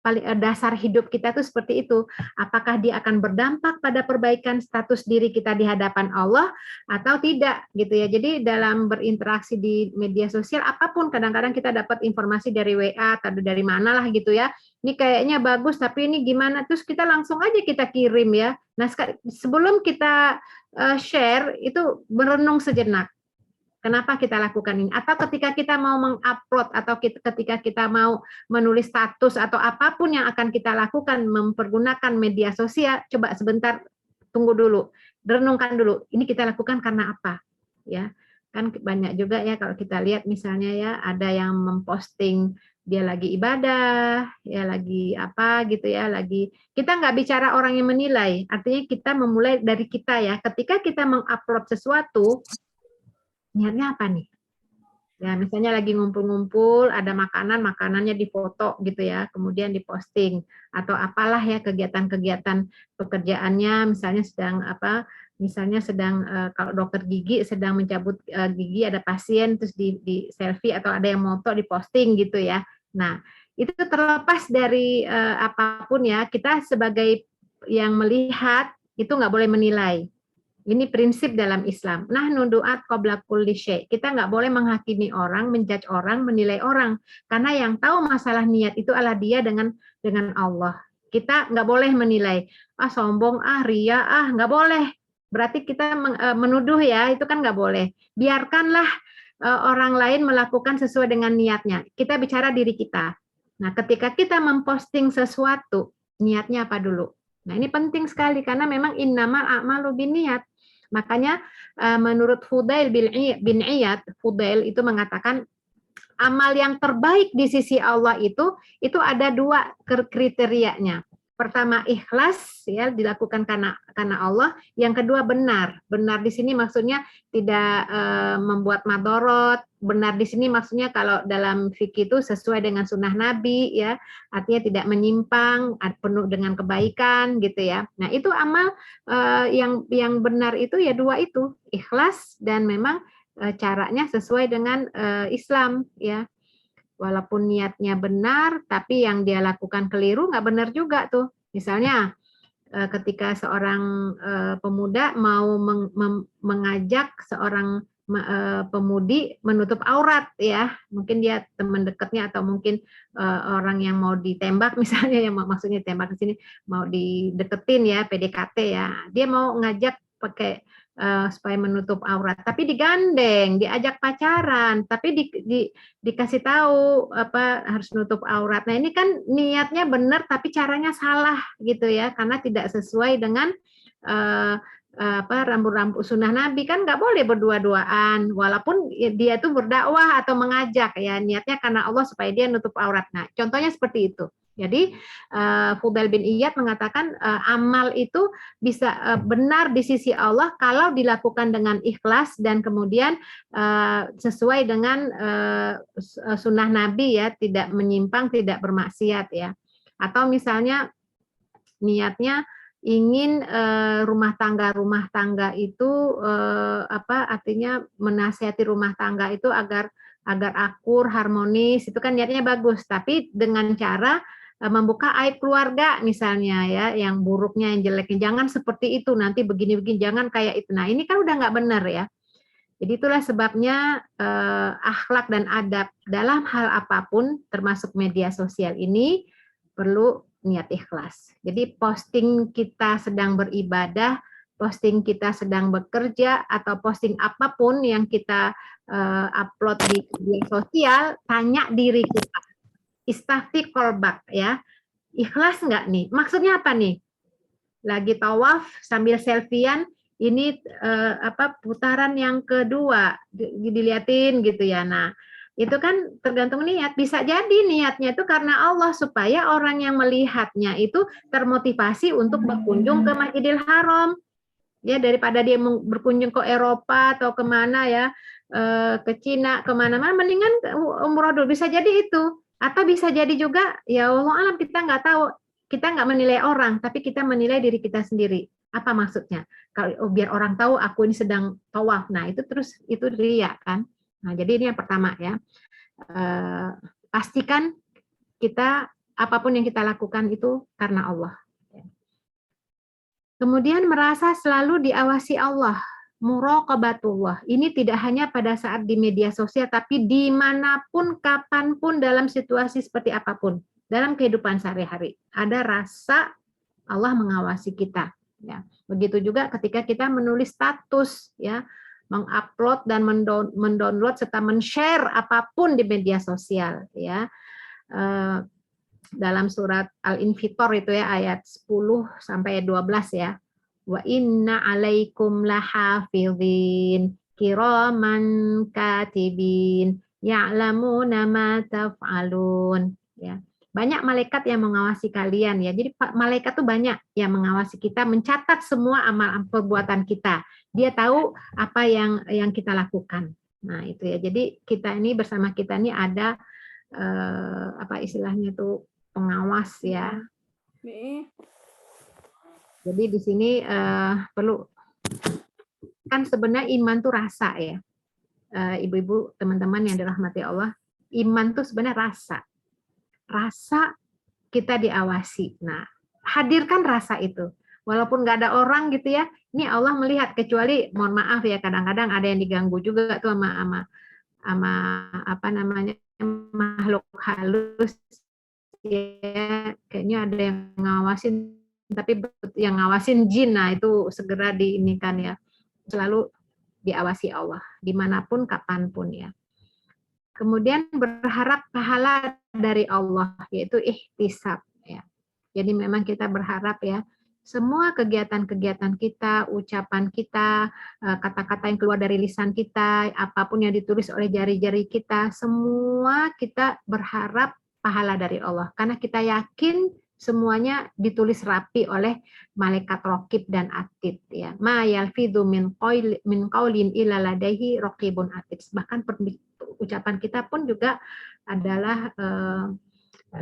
paling dasar hidup kita tuh seperti itu. Apakah dia akan berdampak pada perbaikan status diri kita di hadapan Allah atau tidak gitu ya. Jadi dalam berinteraksi di media sosial apapun, kadang-kadang kita dapat informasi dari WA atau dari mana lah gitu ya. Ini kayaknya bagus tapi ini gimana, terus kita langsung aja kita kirim ya. Nah, sebelum kita share itu berenung sejenak. Kenapa kita lakukan ini? Atau ketika kita mau mengupload atau ketika kita mau menulis status atau apapun yang akan kita lakukan mempergunakan media sosial, coba sebentar tunggu dulu, renungkan dulu. Ini kita lakukan karena apa? Ya, kan banyak juga ya kalau kita lihat misalnya ya ada yang memposting dia lagi ibadah, ya lagi apa gitu ya, lagi kita nggak bicara orang yang menilai, artinya kita memulai dari kita ya. Ketika kita mengupload sesuatu, niatnya apa nih? Ya, misalnya lagi ngumpul-ngumpul, ada makanannya difoto gitu ya, kemudian diposting atau apalah ya kegiatan-kegiatan pekerjaannya, misalnya sedang apa? Misalnya sedang kalau dokter gigi sedang mencabut gigi, ada pasien terus di selfie atau ada yang moto diposting gitu ya. Nah, itu terlepas dari apapun ya, kita sebagai yang melihat itu nggak boleh menilai. Ini prinsip dalam Islam. Nah, nudu'at qabla kulli syai'. Kita nggak boleh menghakimi orang, menjudge orang, menilai orang. Karena yang tahu masalah niat itu adalah dia dengan Allah. Kita nggak boleh menilai, sombong, ria, nggak boleh. Berarti kita menuduh ya, itu kan nggak boleh. Biarkanlah orang lain melakukan sesuai dengan niatnya. Kita bicara diri kita. Nah, ketika kita memposting sesuatu, niatnya apa dulu? Nah, ini penting sekali karena memang innamal a'malu binniyat. Makanya menurut Fudail bin Iyad, Fudail itu mengatakan amal yang terbaik di sisi Allah itu ada dua kriterianya. Pertama ikhlas ya, dilakukan karena Allah. Yang kedua benar. Benar di sini maksudnya tidak membuat madorot. Benar di sini maksudnya kalau dalam fikih itu sesuai dengan sunnah Nabi ya, artinya tidak menyimpang, penuh dengan kebaikan gitu ya. Nah, itu amal yang benar itu ya dua itu, ikhlas dan memang caranya sesuai dengan Islam ya. Walaupun niatnya benar, tapi yang dia lakukan keliru nggak benar juga tuh. Misalnya ketika seorang pemuda mau mengajak seorang pemudi menutup aurat ya, mungkin dia teman dekatnya atau mungkin orang yang mau ditembak misalnya, yang maksudnya tembak di sini mau dideketin ya, PDKT ya, dia mau ngajak pakai supaya menutup aurat, tapi digandeng, diajak pacaran, tapi dikasih tahu apa harus nutup aurat. Nah, ini kan niatnya benar tapi caranya salah gitu ya, karena tidak sesuai dengan rambu-rambu sunnah Nabi. Kan nggak boleh berdua-duaan, walaupun dia tuh berdakwah atau mengajak ya, niatnya karena Allah supaya dia nutup aurat. Nah, contohnya seperti itu. Jadi Fudail bin Iyad mengatakan amal itu bisa benar di sisi Allah kalau dilakukan dengan ikhlas dan kemudian sesuai dengan sunnah Nabi ya, tidak menyimpang, tidak bermaksiat ya. Atau misalnya niatnya ingin rumah tangga itu artinya menasihati rumah tangga itu agar akur, harmonis, itu kan niatnya bagus, tapi dengan cara membuka aib keluarga misalnya ya, yang buruknya, yang jeleknya, jangan seperti itu, nanti begini-begini, jangan kayak itu. Nah, ini kan udah nggak benar ya. Jadi itulah sebabnya akhlak dan adab dalam hal apapun termasuk media sosial ini perlu niat ikhlas. Jadi posting kita sedang beribadah, posting kita sedang bekerja, atau posting apapun yang kita upload di media sosial, tanya diri kita, istafti kolbak ya, ikhlas nggak nih? Maksudnya apa nih? Lagi tawaf sambil selfiean, ini putaran yang kedua diliatin gitu ya. Nah, itu kan tergantung niat. Bisa jadi niatnya itu karena Allah supaya orang yang melihatnya itu termotivasi untuk berkunjung ke Masjidil Haram. Ya, daripada dia berkunjung ke Eropa atau kemana ya, ke Cina, kemana-mana, mendingan umroh dulu. Bisa jadi itu. Atau bisa jadi juga, ya Allah alam, kita nggak tahu. Kita nggak menilai orang, tapi kita menilai diri kita sendiri. Apa maksudnya? Kalau biar orang tahu aku ini sedang tawaf. Nah, itu terus itu riya kan. Nah, jadi ini yang pertama ya. Pastikan kita apapun yang kita lakukan itu karena Allah. Kemudian merasa selalu diawasi Allah, muraqabatullah. Ini tidak hanya pada saat di media sosial, tapi dimanapun, kapanpun, dalam situasi seperti apapun, dalam kehidupan sehari-hari. Ada rasa Allah mengawasi kita. Ya. Begitu juga ketika kita menulis status, ya, mengupload dan mendownload serta men-share apapun di media sosial, ya. Dalam surat Al-Infitor itu ya ayat 10 sampai 12 ya. Wa inna 'alaikum lahafizin kiraman katibin ya'lamuna ma taf'alun, ya. Banyak malaikat yang mengawasi kalian ya. Jadi malaikat tuh banyak yang mengawasi kita, mencatat semua amal perbuatan kita. Dia tahu apa yang kita lakukan. Nah, itu ya. Jadi kita ini bersama kita ini ada apa istilahnya tuh pengawas ya. Jadi di sini perlu kan sebenarnya iman tuh rasa ya. Ibu-ibu, teman-teman yang dirahmati Allah, iman tuh sebenarnya rasa. Rasa kita diawasi. Nah, hadirkan rasa itu. Walaupun nggak ada orang gitu ya, ini Allah melihat, kecuali mohon maaf ya kadang-kadang ada yang diganggu juga tuh sama apa namanya makhluk halus ya, kayaknya ada yang ngawasin, tapi yang ngawasin jin. Nah, itu segera diinikan ya, selalu diawasi Allah dimanapun kapanpun ya. Kemudian berharap pahala dari Allah, yaitu ihtisab ya. Jadi memang kita berharap ya, semua kegiatan-kegiatan kita, ucapan kita, kata-kata yang keluar dari lisan kita, apapun yang ditulis oleh jari-jari kita, semua kita berharap pahala dari Allah. Karena kita yakin semuanya ditulis rapi oleh malaikat raqib dan atid ya. Ma yalfidhu min qaulin illa ladaihi raqibun atid. Bahkan ucapan kita pun juga adalah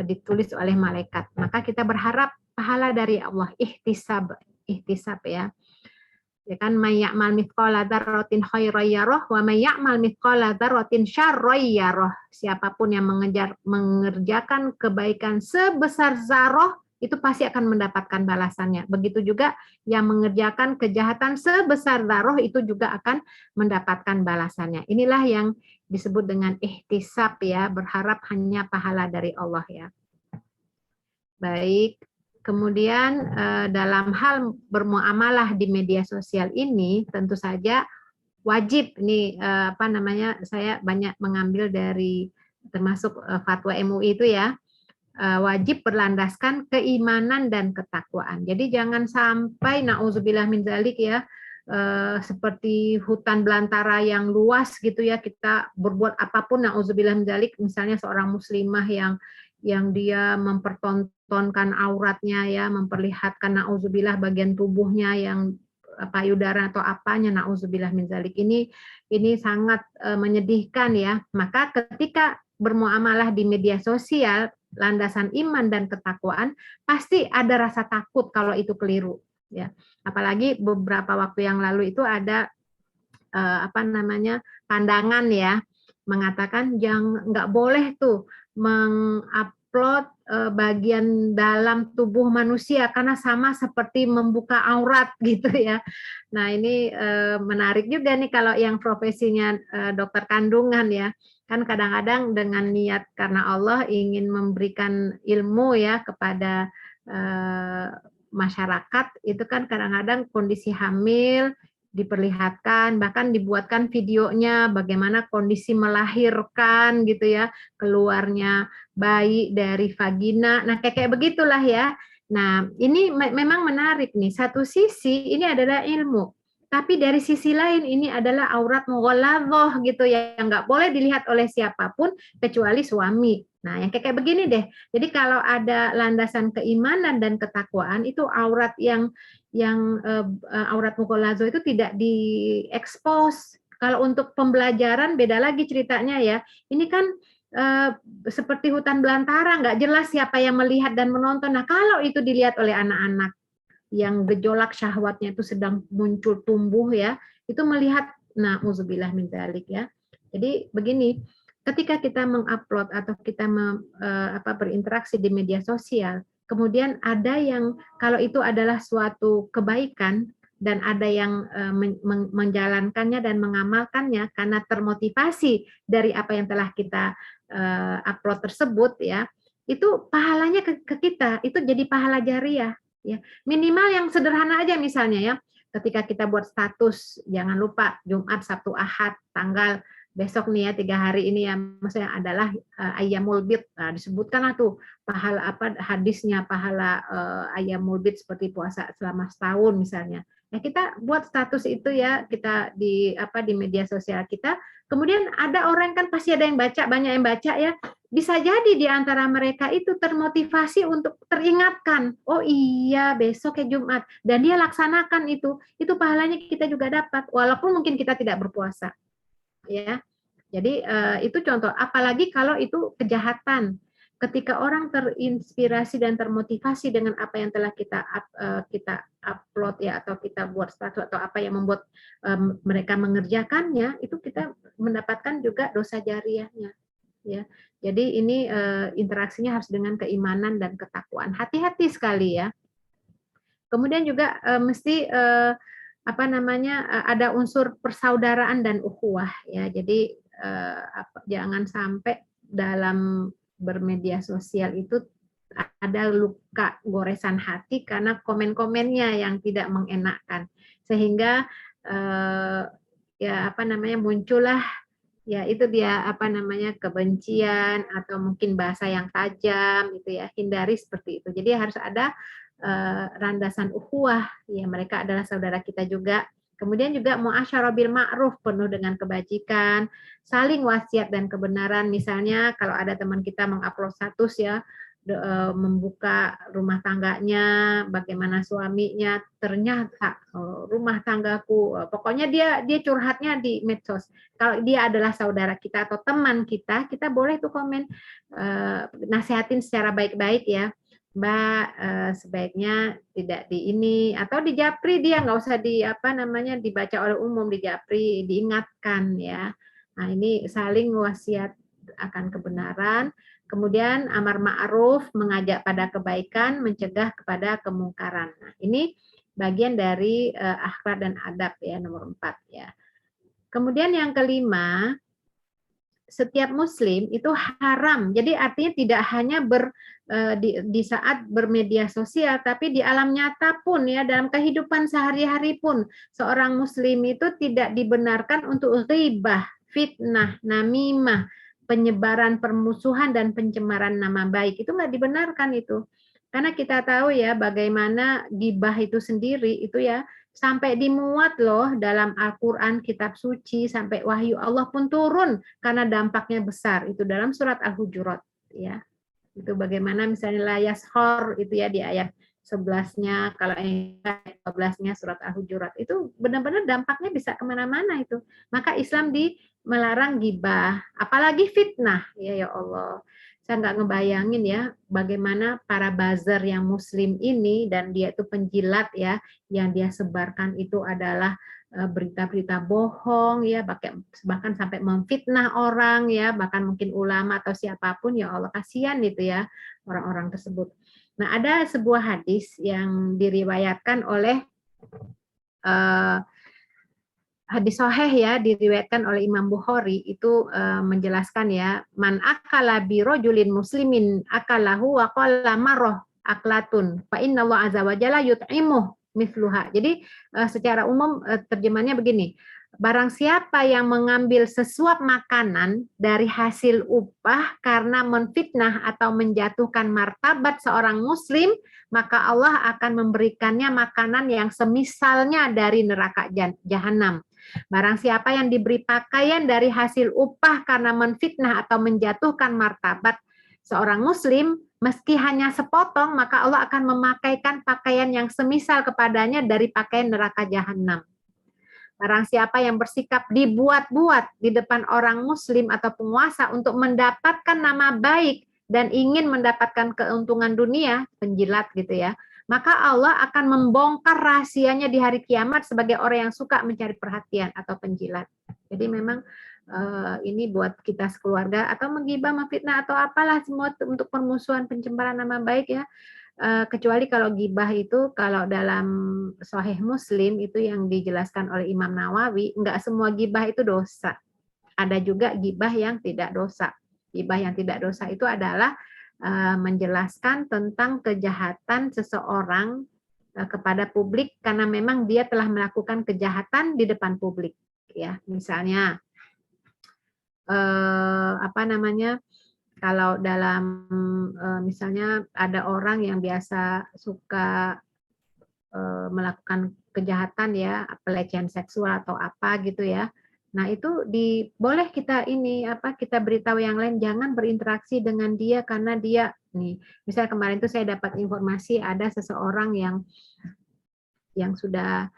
ditulis oleh malaikat. Maka kita berharap pahala dari Allah, ihtisab ya. Ya kan, may ya'mal mithqala dzarratin khairan yarah wa may ya'mal mithqala dzarratin syarran yarah. Siapapun yang mengerjakan kebaikan sebesar zarah itu pasti akan mendapatkan balasannya. Begitu juga yang mengerjakan kejahatan sebesar zarah itu juga akan mendapatkan balasannya. Inilah yang disebut dengan ihtisab ya, berharap hanya pahala dari Allah ya. Baik. Kemudian dalam hal bermuamalah di media sosial ini tentu saja wajib ini apa namanya, saya banyak mengambil dari termasuk fatwa MUI itu ya, wajib berlandaskan keimanan dan ketakwaan. Jadi jangan sampai naudzubillah min dzalik ya, seperti hutan belantara yang luas gitu ya, kita berbuat apapun naudzubillah min dzalik, misalnya seorang muslimah yang dia mempertontonkan auratnya ya, memperlihatkan naudzubillah bagian tubuhnya yang payudara atau apanya, naudzubillah min dzalik, ini sangat menyedihkan ya. Maka ketika bermuamalah di media sosial landasan iman dan ketakwaan, pasti ada rasa takut kalau itu keliru ya. Apalagi beberapa waktu yang lalu itu ada apa namanya pandangan ya, mengatakan nggak boleh tuh mengupload bagian dalam tubuh manusia karena sama seperti membuka aurat gitu ya. Nah, ini menarik juga nih kalau yang profesinya dokter kandungan ya. Kan kadang-kadang dengan niat karena Allah ingin memberikan ilmu ya kepada masyarakat itu kan kadang-kadang kondisi hamil diperlihatkan, bahkan dibuatkan videonya bagaimana kondisi melahirkan gitu ya, keluarnya bayi dari vagina. Nah, kayak begitulah ya. Nah, ini memang menarik nih. Satu sisi ini adalah ilmu, tapi dari sisi lain ini adalah aurat mughalladhah gitu ya, yang nggak boleh dilihat oleh siapapun kecuali suami. Nah, yang kayak begini deh. Jadi kalau ada landasan keimanan dan ketakwaan itu aurat yang aurat mughalladhah itu tidak diekspos. Kalau untuk pembelajaran beda lagi ceritanya ya. Ini kan seperti hutan belantara, nggak jelas siapa yang melihat dan menonton. Nah, kalau itu dilihat oleh anak-anak yang gejolak syahwatnya itu sedang muncul tumbuh ya, itu melihat, nah uzubillah min dzalik ya. Jadi begini, ketika kita mengupload atau kita berinteraksi di media sosial, kemudian ada yang kalau itu adalah suatu kebaikan dan ada yang menjalankannya dan mengamalkannya karena termotivasi dari apa yang telah kita upload tersebut ya, itu pahalanya ke kita, itu jadi pahala jariah ya. Minimal yang sederhana aja misalnya ya, ketika kita buat status jangan lupa Jumat, Sabtu, Ahad, tanggal besok nih ya 3 hari ini ya, maksudnya adalah Ayyamul Bid. Nah, disebutkanlah tuh pahala apa hadisnya, pahala Ayyamul Bid seperti puasa selama setahun misalnya. Ya kita buat status itu ya, kita di media sosial kita. Kemudian ada orang kan pasti ada yang baca, banyak yang baca ya. Bisa jadi di antara mereka itu termotivasi untuk teringatkan, oh iya besok ya Jumat, dan dia laksanakan itu pahalanya kita juga dapat, walaupun mungkin kita tidak berpuasa, ya. Jadi itu contoh. Apalagi kalau itu kejahatan, ketika orang terinspirasi dan termotivasi dengan apa yang telah kita upload ya, atau kita buat status atau apa yang membuat mereka mengerjakannya, itu kita mendapatkan juga dosa jariahnya, ya. Jadi ini interaksinya harus dengan keimanan dan ketakwaan. Hati-hati sekali ya. Kemudian juga mesti ada unsur persaudaraan dan ukhuwah ya. Jadi jangan sampai dalam bermedia sosial itu ada luka goresan hati karena komen-komennya yang tidak mengenakkan, sehingga muncullah ya itu dia kebencian atau mungkin bahasa yang tajam gitu ya. Hindari seperti itu. Jadi harus ada landasan ukhuwah ya, mereka adalah saudara kita juga. Kemudian juga muasyarah bil ma'ruf, penuh dengan kebajikan, saling wasiat dan kebenaran. Misalnya kalau ada teman kita mengupload status ya, membuka rumah tangganya, bagaimana suaminya, ternyata rumah tanggaku, pokoknya dia curhatnya di medsos. Kalau dia adalah saudara kita atau teman kita boleh tuh komen, nasihatin secara baik-baik ya, Mbak, sebaiknya tidak di ini, atau di japri, dia nggak usah dibaca oleh umum, di japri diingatkan ya. Nah ini saling wasiat akan kebenaran. Kemudian amar ma'ruf, mengajak pada kebaikan, mencegah kepada kemungkaran. Nah, ini bagian dari akhlak dan adab ya, nomor 4 ya. Kemudian yang kelima, setiap muslim itu haram. Jadi artinya tidak hanya di saat bermedia sosial, tapi di alam nyata pun ya, dalam kehidupan sehari-hari pun seorang muslim itu tidak dibenarkan untuk ghibah, fitnah, namimah, penyebaran permusuhan dan pencemaran nama baik. Itu nggak dibenarkan itu. Karena kita tahu ya bagaimana ghibah itu sendiri itu ya sampai dimuat loh dalam Al-Quran, kitab suci, sampai wahyu Allah pun turun karena dampaknya besar. Itu dalam surat Al-Hujurat ya. Itu bagaimana misalnya la yashor itu ya di ayat 11-nya, kalau ayat 12-nya surat Al-Hujurat, itu benar-benar dampaknya bisa kemana-mana itu. Maka Islam melarang ghibah, apalagi fitnah ya Allah. Saya nggak ngebayangin ya bagaimana para buzzer yang muslim ini, dan dia itu penjilat ya, yang dia sebarkan itu adalah berita-berita bohong ya, bahkan sampai memfitnah orang ya, bahkan mungkin ulama atau siapapun, ya Allah kasihan itu ya orang-orang tersebut. Nah, ada sebuah hadis yang diriwayatkan oleh hadis sahih ya, diriwayatkan oleh Imam Bukhari, itu menjelaskan ya, man akala bi rajulin muslimin akalahu wa qala marrah aklatun fa innallaha azza wa jalla yut'imuh mithluha. Jadi secara umum terjemahannya begini. Barang siapa yang mengambil sesuap makanan dari hasil upah karena menfitnah atau menjatuhkan martabat seorang muslim, maka Allah akan memberikannya makanan yang semisalnya dari neraka jahanam. Barang siapa yang diberi pakaian dari hasil upah karena menfitnah atau menjatuhkan martabat seorang muslim, meski hanya sepotong, maka Allah akan memakaikan pakaian yang semisal kepadanya dari pakaian neraka jahanam. Barang siapa yang bersikap dibuat-buat di depan orang muslim atau penguasa untuk mendapatkan nama baik dan ingin mendapatkan keuntungan dunia, penjilat gitu ya, maka Allah akan membongkar rahasianya di hari kiamat sebagai orang yang suka mencari perhatian atau penjilat. Jadi memang ini buat kita sekeluarga atau menggibah, memfitnah atau apalah semua untuk permusuhan, pencemaran nama baik ya. Kecuali kalau gibah itu kalau dalam Sahih Muslim itu yang dijelaskan oleh Imam Nawawi, enggak semua gibah itu dosa. Ada juga gibah yang tidak dosa. Gibah yang tidak dosa itu adalah menjelaskan tentang kejahatan seseorang kepada publik karena memang dia telah melakukan kejahatan di depan publik. Ya, misalnya kalau dalam misalnya ada orang yang biasa suka melakukan kejahatan ya, pelecehan seksual atau apa gitu ya. Nah, itu boleh kita kita beritahu yang lain jangan berinteraksi dengan dia karena dia nih. Misalnya kemarin itu saya dapat informasi ada seseorang yang sudah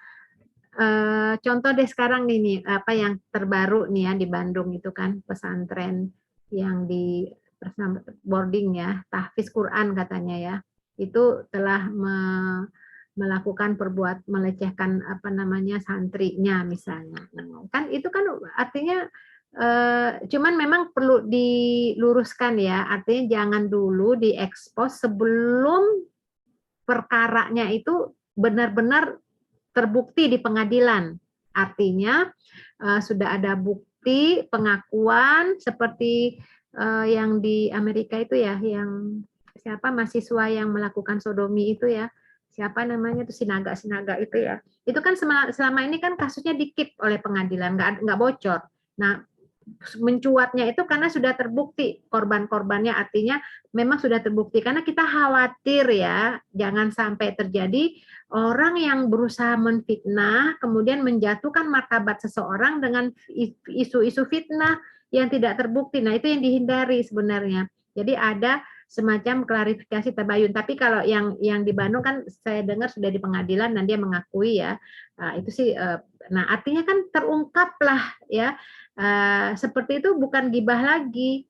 contoh deh sekarang nih yang terbaru nih ya di Bandung itu kan pesantren yang di boarding ya, tahfiz Quran katanya ya, itu telah melakukan melecehkan santrinya misalnya. Nah, kan itu kan artinya cuman memang perlu diluruskan ya, artinya jangan dulu diekspos sebelum perkaranya itu benar-benar terbukti di pengadilan. Artinya sudah ada bukti pengakuan seperti yang di Amerika itu ya, yang siapa mahasiswa yang melakukan sodomi itu ya, siapa namanya itu Sinaga itu ya. Itu kan selama ini kan kasusnya dikip oleh pengadilan, nggak bocor. Nah, mencuatnya itu karena sudah terbukti korban-korbannya, artinya memang sudah terbukti. Karena kita khawatir ya, jangan sampai terjadi orang yang berusaha menfitnah, kemudian menjatuhkan martabat seseorang dengan isu-isu fitnah yang tidak terbukti. Nah, itu yang dihindari sebenarnya. Jadi ada semacam klarifikasi tabayun. Tapi kalau yang di Bandung kan saya dengar sudah di pengadilan dan dia mengakui ya. Nah, itu sih. Nah, artinya kan terungkap lah ya. Seperti itu bukan gibah lagi.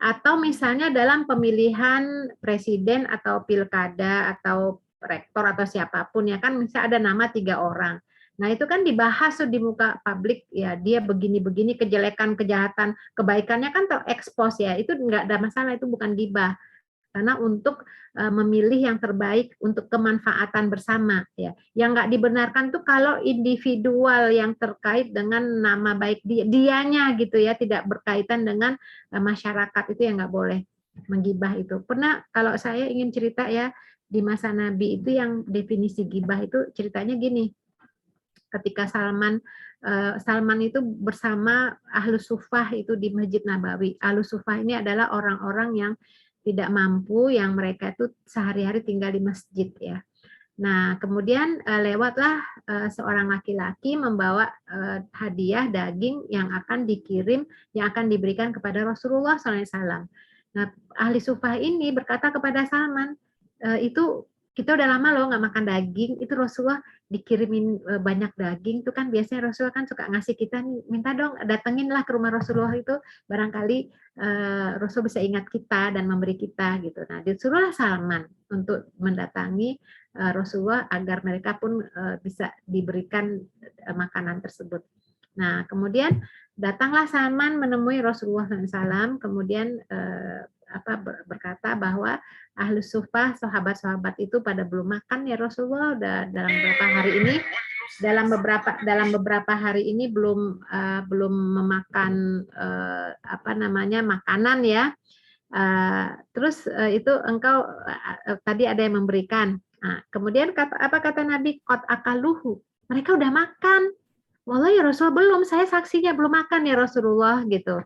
Atau misalnya dalam pemilihan presiden atau pilkada atau rektor atau siapapun ya kan, misalnya ada nama 3 orang. Nah, itu kan dibahas di muka publik ya, dia begini-begini, kejelekan, kejahatan, kebaikannya kan terekspos ya. Itu enggak ada masalah, itu bukan gibah. Karena untuk memilih yang terbaik untuk kemanfaatan bersama ya. Yang enggak dibenarkan tuh kalau individual yang terkait dengan nama baik dianya gitu ya, tidak berkaitan dengan masyarakat, itu yang enggak boleh menggibah itu. Pernah kalau saya ingin cerita ya, di masa Nabi itu yang definisi gibah itu ceritanya gini. Ketika Salman itu bersama Ahlus Sufah itu di Masjid Nabawi. Ahlus Sufah ini adalah orang-orang yang tidak mampu, yang mereka itu sehari-hari tinggal di masjid ya. Nah, kemudian lewatlah seorang laki-laki membawa hadiah daging yang akan dikirim, yang akan diberikan kepada Rasulullah SAW. Nah, ahli sufah ini berkata kepada Salman, itu kita udah lama loh nggak makan daging, itu Rasulullah dikirimin banyak daging, itu kan biasanya Rasulullah kan suka ngasih kita, minta dong datenginlah ke rumah Rasulullah itu, barangkali Rasul bisa ingat kita dan memberi kita gitu. Nah, disuruhlah Salman untuk mendatangi Rasulullah agar mereka pun bisa diberikan makanan tersebut. Nah, kemudian datanglah Salman menemui Rasulullah SAW, kemudian berkata bahwa Ahlus Sufah, sahabat-sahabat itu pada belum makan ya Rasulullah, dalam beberapa hari ini, dalam beberapa hari ini belum memakan makanan ya. Terus itu engkau tadi ada yang memberikan. Nah, kemudian apa kata Nabi? Qad akaluhu. Mereka udah makan. Wallah ya Rasul belum, saya saksinya belum makan ya Rasulullah gitu.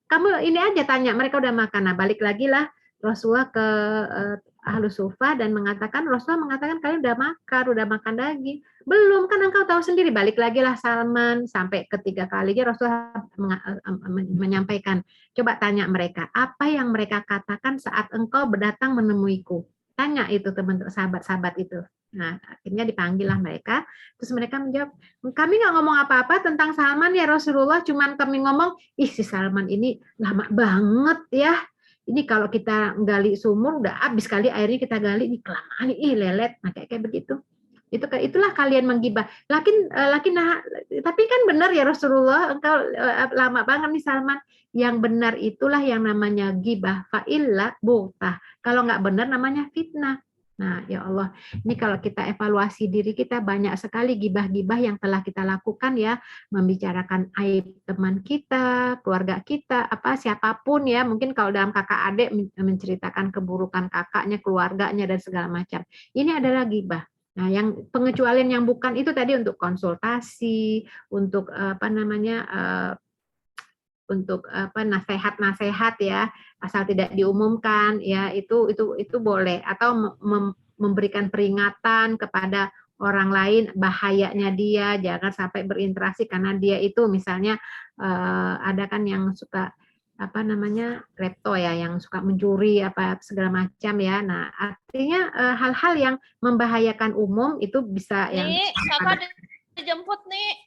Kamu ini aja tanya, mereka udah makan. Nah, balik lagi lah Rasulullah ke Ahlus Sufa dan Rasulullah mengatakan kalian udah makan daging. Belum, kan engkau tahu sendiri. Balik lagi lah Salman sampai ketiga kalinya Rasulullah menyampaikan. Coba tanya mereka, apa yang mereka katakan saat engkau berdatang menemuiku? Tanya itu teman-teman sahabat-sahabat itu. Nah, akhirnya dipanggil lah mereka. Terus mereka menjawab, kami nggak ngomong apa-apa tentang Salman ya Rasulullah, cuman kami ngomong, si Salman ini lama banget ya. Ini kalau kita gali sumur udah habis kali airnya kita gali, ini kelamaan, lelet, nah kayak begitu. Itulah kalian menggibah. Tapi kan benar ya Rasulullah, engkau lama banget nih Salman. Yang benar itulah yang namanya gibah, fa'illa buhtah. Kalau nggak benar namanya fitnah. Nah, ya Allah, ini kalau kita evaluasi diri kita, banyak sekali gibah-gibah yang telah kita lakukan ya, membicarakan aib teman kita, keluarga kita, siapapun ya, mungkin kalau dalam kakak adik menceritakan keburukan kakaknya, keluarganya dan segala macam. Ini adalah gibah. Nah, yang pengecualian yang bukan itu tadi untuk konsultasi, untuk nasihat-nasihat ya, asal tidak diumumkan ya, itu boleh, atau memberikan peringatan kepada orang lain bahayanya dia, jangan sampai berinteraksi karena dia itu misalnya ada kan yang suka repto ya, yang suka mencuri segala macam ya. Nah, artinya hal-hal yang membahayakan umum itu bisa yang kakak dijemput nih.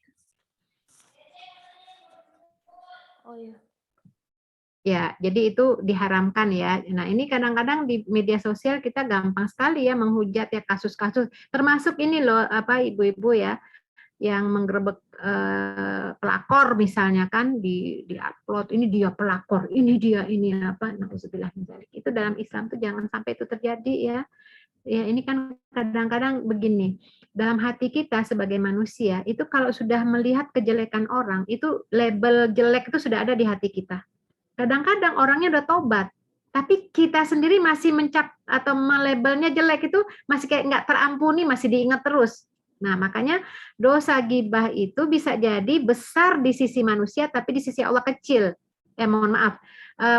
Oh iya. Ya, jadi itu diharamkan ya. Nah, ini kadang-kadang di media sosial kita gampang sekali ya menghujat ya kasus-kasus. Termasuk ini loh ibu-ibu ya yang menggerebek pelakor misalnya kan di-upload, ini dia pelakor, ini dia nauzubillah min dzalik. Itu dalam Islam tuh jangan sampai itu terjadi ya. Ya, ini kan kadang-kadang begini. Dalam hati kita sebagai manusia, itu kalau sudah melihat kejelekan orang, itu label jelek itu sudah ada di hati kita. Kadang-kadang orangnya udah tobat, tapi kita sendiri masih mencap atau melabelnya jelek, itu masih kayak nggak terampuni, masih diingat terus. Nah, makanya dosa gibah itu bisa jadi besar di sisi manusia, tapi di sisi Allah kecil. Mohon maaf,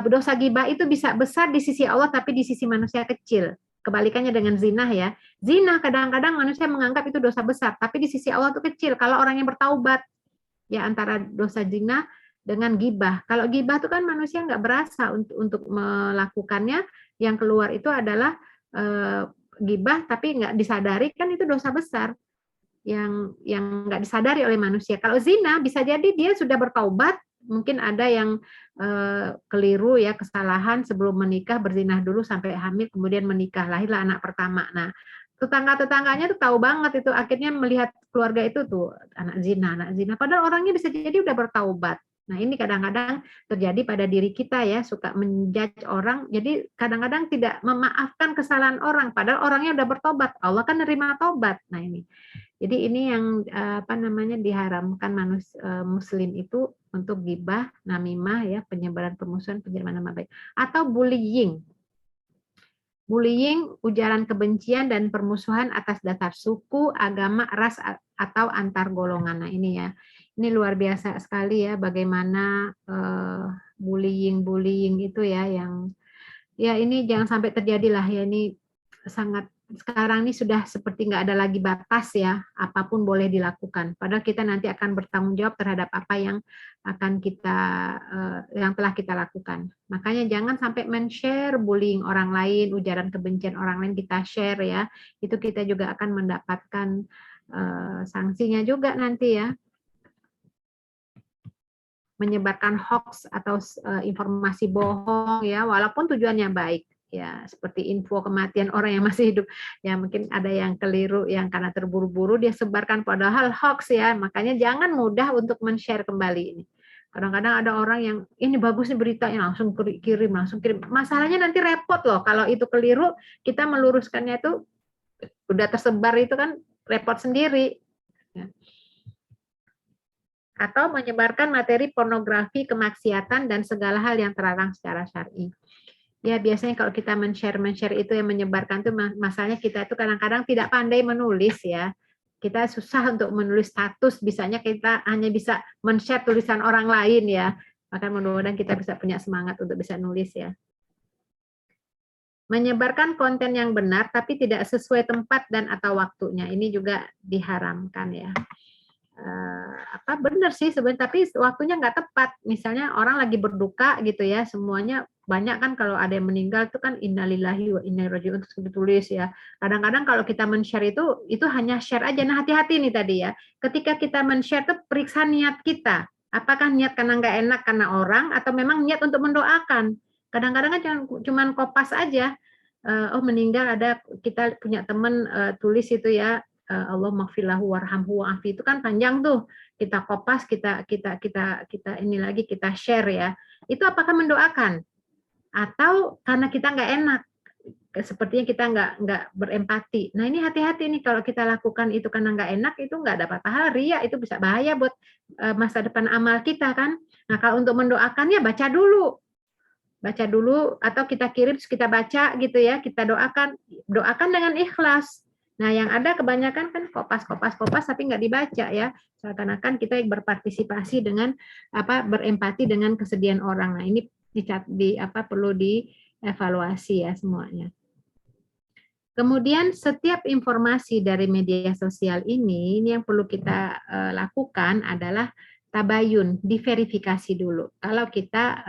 dosa gibah itu bisa besar di sisi Allah, tapi di sisi manusia kecil. Kebalikannya dengan zina ya. Zina kadang-kadang manusia menganggap itu dosa besar, tapi di sisi Allah itu kecil. Kalau orangnya bertaubat, ya antara dosa zina dengan gibah. Kalau gibah itu kan manusia nggak berasa untuk melakukannya, yang keluar itu adalah gibah, tapi nggak disadari, kan itu dosa besar yang nggak disadari oleh manusia. Kalau zina bisa jadi dia sudah bertaubat, mungkin ada yang keliru ya, kesalahan sebelum menikah berzina dulu sampai hamil, kemudian menikah, lahirlah anak pertama. Nah, tetangga-tetangganya tuh tahu banget itu, akhirnya melihat keluarga itu tuh anak zina, padahal orangnya bisa jadi udah bertaubat. Nah, ini kadang-kadang terjadi pada diri kita ya, suka menjudge orang, jadi kadang-kadang tidak memaafkan kesalahan orang, padahal orangnya udah bertobat, Allah kan nerima tobat. Nah, ini. Jadi ini yang diharamkan muslim itu untuk gibah, namimah ya, penyebaran permusuhan, pencemaran nama baik, atau bullying. Bullying, ujaran kebencian dan permusuhan atas dasar suku, agama, ras, atau antar golongan. Nah, ini ya. Ini luar biasa sekali ya bagaimana bullying itu ya, yang ya ini jangan sampai terjadi lah ya, ini sangat, sekarang ini sudah seperti nggak ada lagi batas ya, apapun boleh dilakukan. Padahal kita nanti akan bertanggung jawab terhadap apa yang akan yang telah kita lakukan. Makanya jangan sampai men-share bullying orang lain, ujaran kebencian orang lain kita share ya. Itu kita juga akan mendapatkan sanksinya juga nanti ya. Menyebarkan hoax atau informasi bohong ya, walaupun tujuannya baik ya, seperti info kematian orang yang masih hidup ya, mungkin ada yang keliru yang karena terburu-buru dia sebarkan padahal hoax ya. Makanya jangan mudah untuk men-share kembali ini. Kadang-kadang ada orang yang ini bagus nih beritanya, langsung kirim. Masalahnya nanti repot loh kalau itu keliru, kita meluruskannya itu udah tersebar, itu kan repot sendiri ya. atau menyebarkan materi pornografi, kemaksiatan, dan segala hal yang terlarang secara syar'i. Ya, biasanya kalau kita men-share itu yang menyebarkan itu masalahnya kita itu kadang-kadang tidak pandai menulis ya. Kita susah untuk menulis status, bisanya kita hanya bisa men-share tulisan orang lain ya. Maka mudah-mudahan kita bisa punya semangat untuk bisa nulis ya. Menyebarkan konten yang benar tapi tidak sesuai tempat dan atau waktunya. Ini juga diharamkan ya. Benar sih sebenarnya, tapi waktunya nggak tepat. Misalnya orang lagi berduka gitu ya, semuanya banyak kan kalau ada yang meninggal itu kan innalillahi wa inna ilaihi raji'un terus ditulis ya. Kadang-kadang kalau kita men-share itu hanya share aja. Nah, hati-hati nih tadi ya. Ketika kita men-share itu periksa niat kita. Apakah niat karena nggak enak karena orang atau memang niat untuk mendoakan. Kadang-kadang kan cuman kopas aja. Oh meninggal ada, kita punya teman tulis itu ya, Allah maghfirlahu warhamhu wa'afi, itu kan panjang tuh, kita kopas, kita ini lagi kita share ya. Itu apakah mendoakan atau karena kita nggak enak, sepertinya kita nggak berempati. Nah ini hati-hati nih kalau kita lakukan itu karena nggak enak, itu nggak dapat pahala, ria, itu bisa bahaya buat masa depan amal kita kan. Nah kalau untuk mendoakannya baca dulu atau kita kirim kita baca gitu ya, kita doakan dengan ikhlas. Nah, yang ada kebanyakan kan kopas tapi nggak dibaca ya. Seakan-akan kita berpartisipasi dengan berempati dengan kesedihan orang. Nah, ini perlu dievaluasi ya semuanya. Kemudian setiap informasi dari media sosial ini yang perlu kita lakukan adalah tabayun, diverifikasi dulu. Kalau kita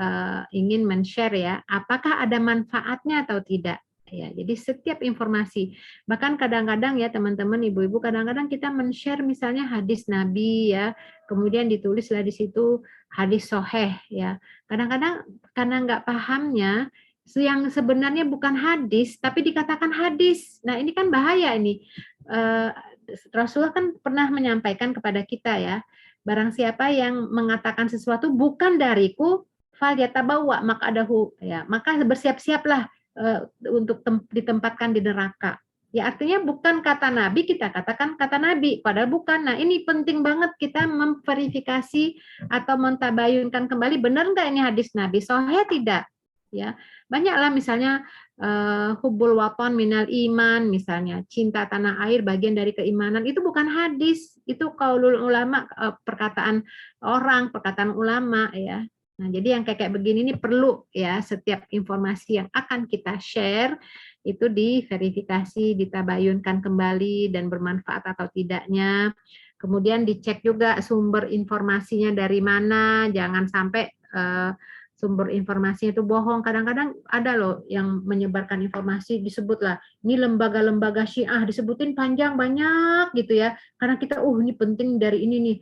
ingin men-share ya, apakah ada manfaatnya atau tidak. Ya, jadi setiap informasi, bahkan kadang-kadang ya teman-teman, ibu-ibu, kadang-kadang kita men-share misalnya hadis Nabi ya, kemudian ditulislah di situ hadis soheh ya. Kadang-kadang karena nggak pahamnya, yang sebenarnya bukan hadis, tapi dikatakan hadis. Nah ini kan bahaya ini. Rasulullah kan pernah menyampaikan kepada kita ya, barang siapa yang mengatakan sesuatu bukan dariku, falyatabawa maq'adahu ya, maka bersiap-siaplah untuk ditempatkan di neraka. Ya artinya bukan kata Nabi, kita katakan kata Nabi, padahal bukan. Nah ini penting banget kita memverifikasi atau mentabayunkan kembali, benar nggak ini hadis Nabi, sahih tidak? Ya banyaklah misalnya hubbul waton minal iman, misalnya cinta tanah air bagian dari keimanan, itu bukan hadis, itu qaulul ulama, perkataan orang, perkataan ulama ya. Nah, jadi yang kayak begini ini perlu ya, setiap informasi yang akan kita share itu diverifikasi, ditabayunkan kembali dan bermanfaat atau tidaknya. Kemudian dicek juga sumber informasinya dari mana, jangan sampai sumber informasinya itu bohong. Kadang-kadang ada loh yang menyebarkan informasi, disebutlah ini lembaga-lembaga Syiah, disebutin panjang banyak gitu ya. Karena kita ini penting dari ini nih,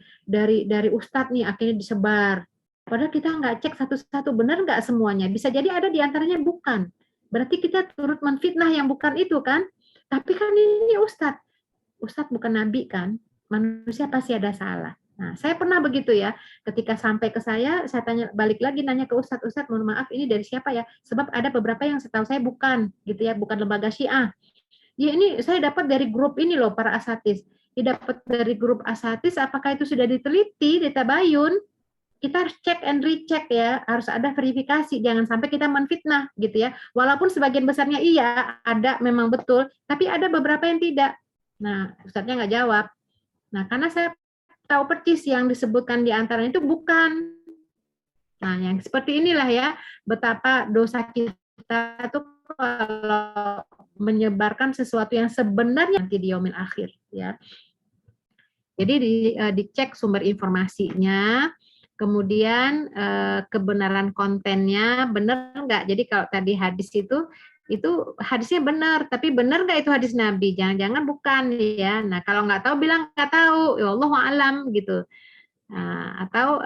dari ustadz nih, akhirnya disebar. Padahal kita nggak cek satu-satu, benar nggak semuanya. Bisa jadi ada di antaranya bukan. Berarti kita turut menfitnah yang bukan itu kan. Tapi kan ini ustadz. Ustadz bukan nabi kan. Manusia pasti ada salah. Nah, saya pernah begitu ya. Ketika sampai ke saya tanya balik lagi, nanya ke ustadz, mohon maaf ini dari siapa ya? Sebab ada beberapa yang setahu saya bukan gitu ya, bukan lembaga Syiah. Ya ini saya dapat dari grup ini loh, para asatis. Dapat dari grup asatis, apakah itu sudah diteliti, ditabayun? Kita harus cek and recheck ya, harus ada verifikasi, jangan sampai kita menfitnah gitu ya. Walaupun sebagian besarnya iya, ada memang betul, tapi ada beberapa yang tidak. Nah, ustadznya nggak jawab. Nah, karena saya tahu persis yang disebutkan di antaranya itu bukan. Nah, yang seperti inilah ya, betapa dosa kita tuh kalau menyebarkan sesuatu yang sebenarnya nanti di yaumil akhir ya. Jadi dicek sumber informasinya, kemudian kebenaran kontennya benar nggak. Jadi kalau tadi hadis itu hadisnya benar, tapi benar nggak itu hadis Nabi? Jangan-jangan bukan ya. Nah kalau nggak tahu bilang nggak tahu, ya Allahu alam gitu. Nah, atau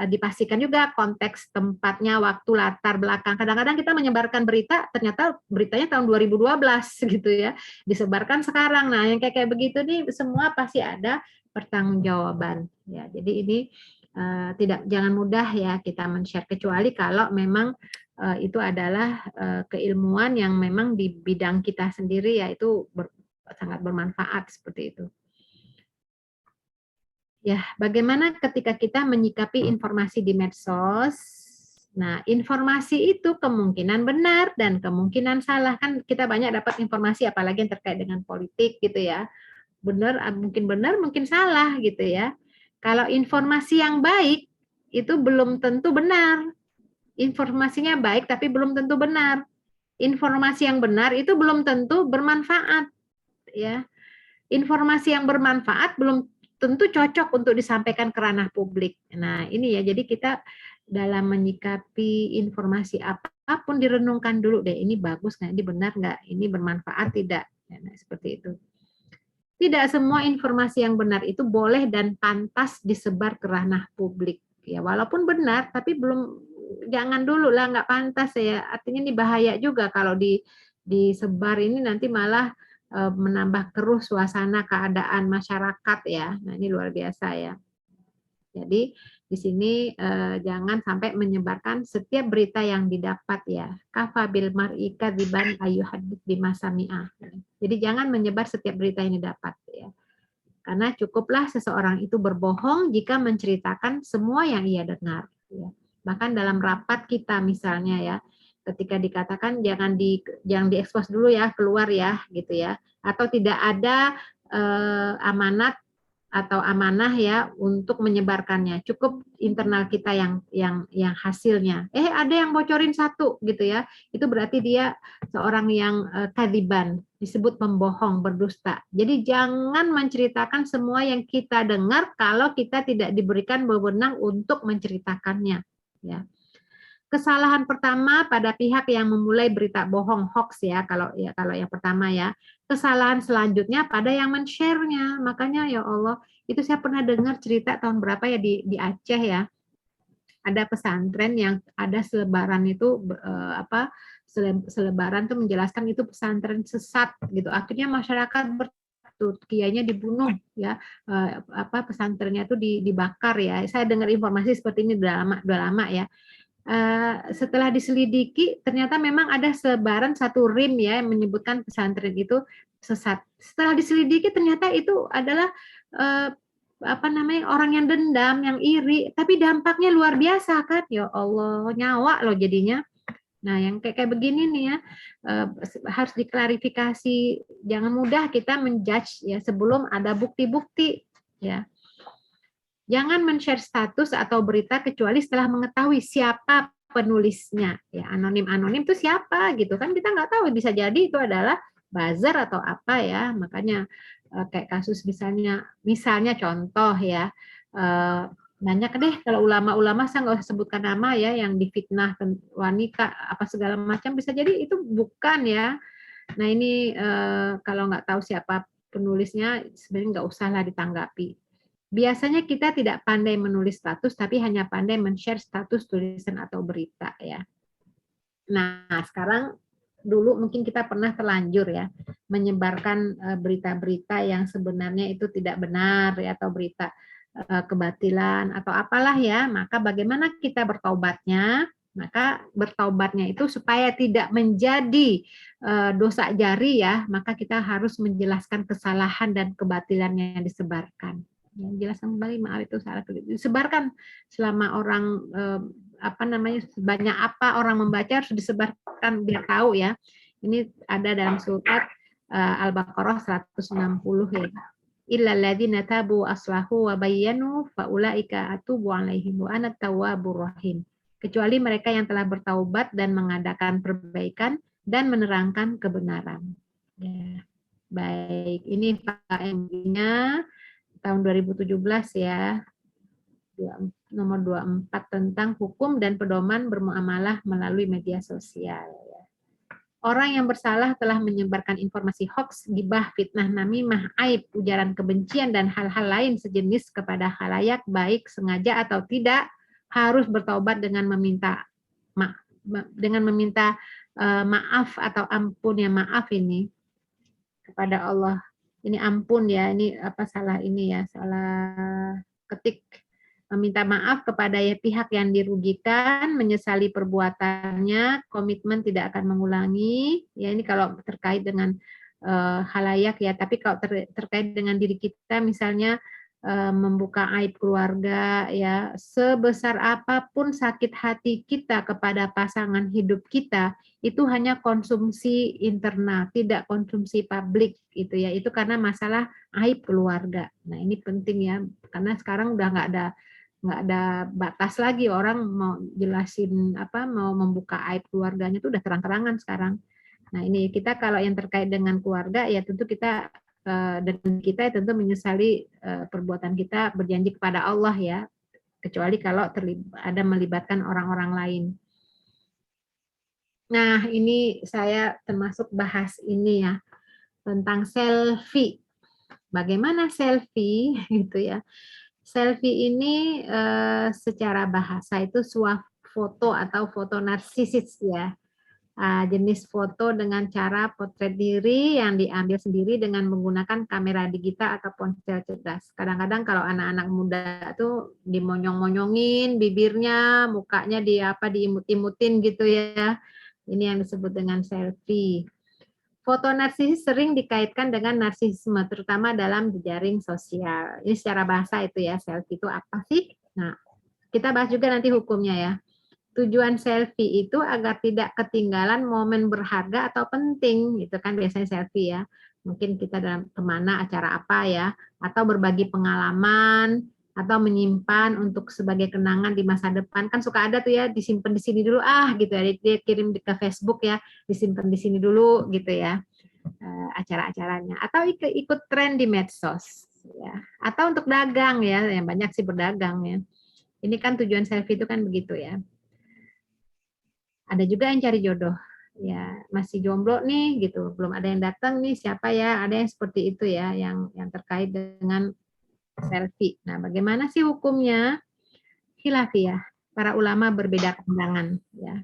dipastikan juga konteks tempatnya, waktu, latar belakang. Kadang-kadang kita menyebarkan berita, ternyata beritanya tahun 2012 gitu ya, disebarkan sekarang. Nah yang kayak begitu nih semua pasti ada pertanggungjawaban ya. Jadi ini jangan mudah ya kita men-share, kecuali kalau memang itu adalah keilmuan yang memang di bidang kita sendiri, yaitu sangat bermanfaat seperti itu. Ya, bagaimana ketika kita menyikapi informasi di medsos? Nah, informasi itu kemungkinan benar dan kemungkinan salah. Kan kita banyak dapat informasi apalagi yang terkait dengan politik gitu ya. Benar, mungkin salah gitu ya. Kalau informasi yang baik itu belum tentu benar. Informasinya baik tapi belum tentu benar. Informasi yang benar itu belum tentu bermanfaat ya. Informasi yang bermanfaat belum tentu cocok untuk disampaikan ke ranah publik. Nah, ini ya, jadi kita dalam menyikapi informasi apapun direnungkan dulu deh, ini bagus nggak, ini benar nggak, ini bermanfaat tidak. Nah, seperti itu. Tidak semua informasi yang benar itu boleh dan pantas disebar ke ranah publik. Ya, walaupun benar, tapi jangan dulu lah, nggak pantas ya. Artinya ini bahaya juga kalau disebar ini nanti malah menambah keruh suasana keadaan masyarakat ya. Nah, ini luar biasa ya. Jadi di sini jangan sampai menyebarkan setiap berita yang didapat ya. Kafabil mar'i kadziban ayyuhadits bima sami'a. Jadi jangan menyebar setiap berita yang didapat ya. Karena cukuplah seseorang itu berbohong jika menceritakan semua yang ia dengar ya. Bahkan dalam rapat kita misalnya ya, ketika dikatakan jangan diekspos dulu ya, keluar ya gitu ya, atau tidak ada amanat atau amanah ya untuk menyebarkannya, cukup internal kita yang hasilnya. Ada yang bocorin satu gitu ya, itu berarti dia seorang yang kadziban, disebut pembohong, berdusta. Jadi jangan menceritakan semua yang kita dengar kalau kita tidak diberikan wewenang untuk menceritakannya ya. Kesalahan pertama pada pihak yang memulai berita bohong, hoax ya, kalau yang pertama ya. Kesalahan selanjutnya pada yang men-share-nya. Makanya ya Allah, itu saya pernah dengar cerita tahun berapa ya di Aceh ya. Ada pesantren yang ada selebaran itu selebaran tuh menjelaskan itu pesantren sesat gitu. Akhirnya masyarakat kiainya dibunuh ya, pesantrennya itu dibakar ya. Saya dengar informasi seperti ini udah lama ya. Setelah diselidiki ternyata memang ada selebaran satu rim ya yang menyebutkan pesantren itu sesat. Setelah diselidiki ternyata itu adalah orang yang dendam, yang iri, tapi dampaknya luar biasa kan, ya Allah, nyawa loh jadinya. Nah, yang kayak begini nih ya, harus diklarifikasi. Jangan mudah kita menjudge ya sebelum ada bukti-bukti ya. Jangan men-share status atau berita kecuali setelah mengetahui siapa penulisnya. Ya, anonim-anonim itu siapa gitu kan, kita nggak tahu, bisa jadi itu adalah buzzer atau apa ya. Makanya kayak kasus misalnya contoh ya, banyak deh kalau ulama-ulama, saya nggak usah sebutkan nama ya, yang difitnah wanita apa segala macam, bisa jadi itu bukan ya. Nah ini kalau nggak tahu siapa penulisnya sebenarnya nggak usahlah ditanggapi. Biasanya kita tidak pandai menulis status, tapi hanya pandai men-share status tulisan atau berita ya. Nah, sekarang dulu mungkin kita pernah terlanjur ya menyebarkan berita-berita yang sebenarnya itu tidak benar ya, atau berita kebatilan atau apalah ya. Maka bagaimana kita bertaubatnya? Maka bertaubatnya itu supaya tidak menjadi dosa jari ya, maka kita harus menjelaskan kesalahan dan kebatilan yang disebarkan. Jelaskan kembali, maaf itu salah, disebarkan selama orang sebanyak apa orang membaca harus disebarkan biar tahu ya. Ini ada dalam surat Al-Baqarah 160 ya. Illal ladzina tabu aslahu wa bayyanu faulaika atubu alaihim wa ana tawwabur rahim. Kecuali mereka yang telah bertaubat dan mengadakan perbaikan dan menerangkan kebenaran. Ya. Baik, ini Pak MD-nya tahun 2017 ya, nomor 24 tentang hukum dan pedoman bermuamalah melalui media sosial. Orang yang bersalah telah menyebarkan informasi hoax, gibah, fitnah, namimah, aib, ujaran kebencian, dan hal-hal lain sejenis kepada khalayak, baik sengaja atau tidak, harus bertaubat dengan meminta maaf atau ampun ya, maaf ini kepada Allah. Ini ampun ya, ini salah ketik, meminta maaf kepada pihak yang dirugikan, menyesali perbuatannya, komitmen tidak akan mengulangi. Ya ini kalau terkait dengan halayak ya, tapi kalau terkait dengan diri kita misalnya membuka aib keluarga, ya, sebesar apapun sakit hati kita kepada pasangan hidup kita, itu hanya konsumsi internal, tidak konsumsi publik gitu ya. Itu karena masalah aib keluarga. Nah, ini penting ya, karena sekarang udah nggak ada batas lagi, orang mau jelasin apa, mau membuka aib keluarganya itu udah terang-terangan sekarang. Nah, ini kita kalau yang terkait dengan keluarga ya tentu kita dan kita tentu menyesali perbuatan kita, berjanji kepada Allah ya, kecuali kalau ada melibatkan orang-orang lain. Nah, ini saya termasuk bahas ini ya, tentang selfie. Bagaimana selfie gitu ya. Selfie ini secara bahasa itu foto atau foto narsisis ya. Jenis foto dengan cara potret diri yang diambil sendiri dengan menggunakan kamera digital atau ponsel cerdas. Kadang-kadang kalau anak-anak muda tuh dimonyong-monyongin bibirnya, mukanya diimut-imutin gitu ya. Ini yang disebut dengan selfie. Foto narsisis sering dikaitkan dengan narsisme, terutama dalam jejaring sosial. Ini secara bahasa itu ya, selfie itu apa sih? Nah, kita bahas juga nanti hukumnya ya. Tujuan selfie itu agar tidak ketinggalan momen berharga atau penting, itu kan biasanya selfie ya. Mungkin kita dalam kemana, acara apa ya, atau berbagi pengalaman, atau menyimpan untuk sebagai kenangan di masa depan. Kan suka ada tuh ya, disimpan di sini dulu gitu ya, dia kirim ke Facebook ya, disimpan di sini dulu gitu ya, acara-acaranya. Atau ikut tren di medsos ya, atau untuk dagang ya, yang banyak sih berdagang ya. Ini kan tujuan selfie itu kan begitu ya. Ada juga yang cari jodoh, ya masih jomblo nih gitu, belum ada yang datang nih, siapa ya, ada yang seperti itu ya, yang terkait dengan selfie. Nah, bagaimana sih hukumnya? Khilafiyah, para ulama berbeda pandangan ya.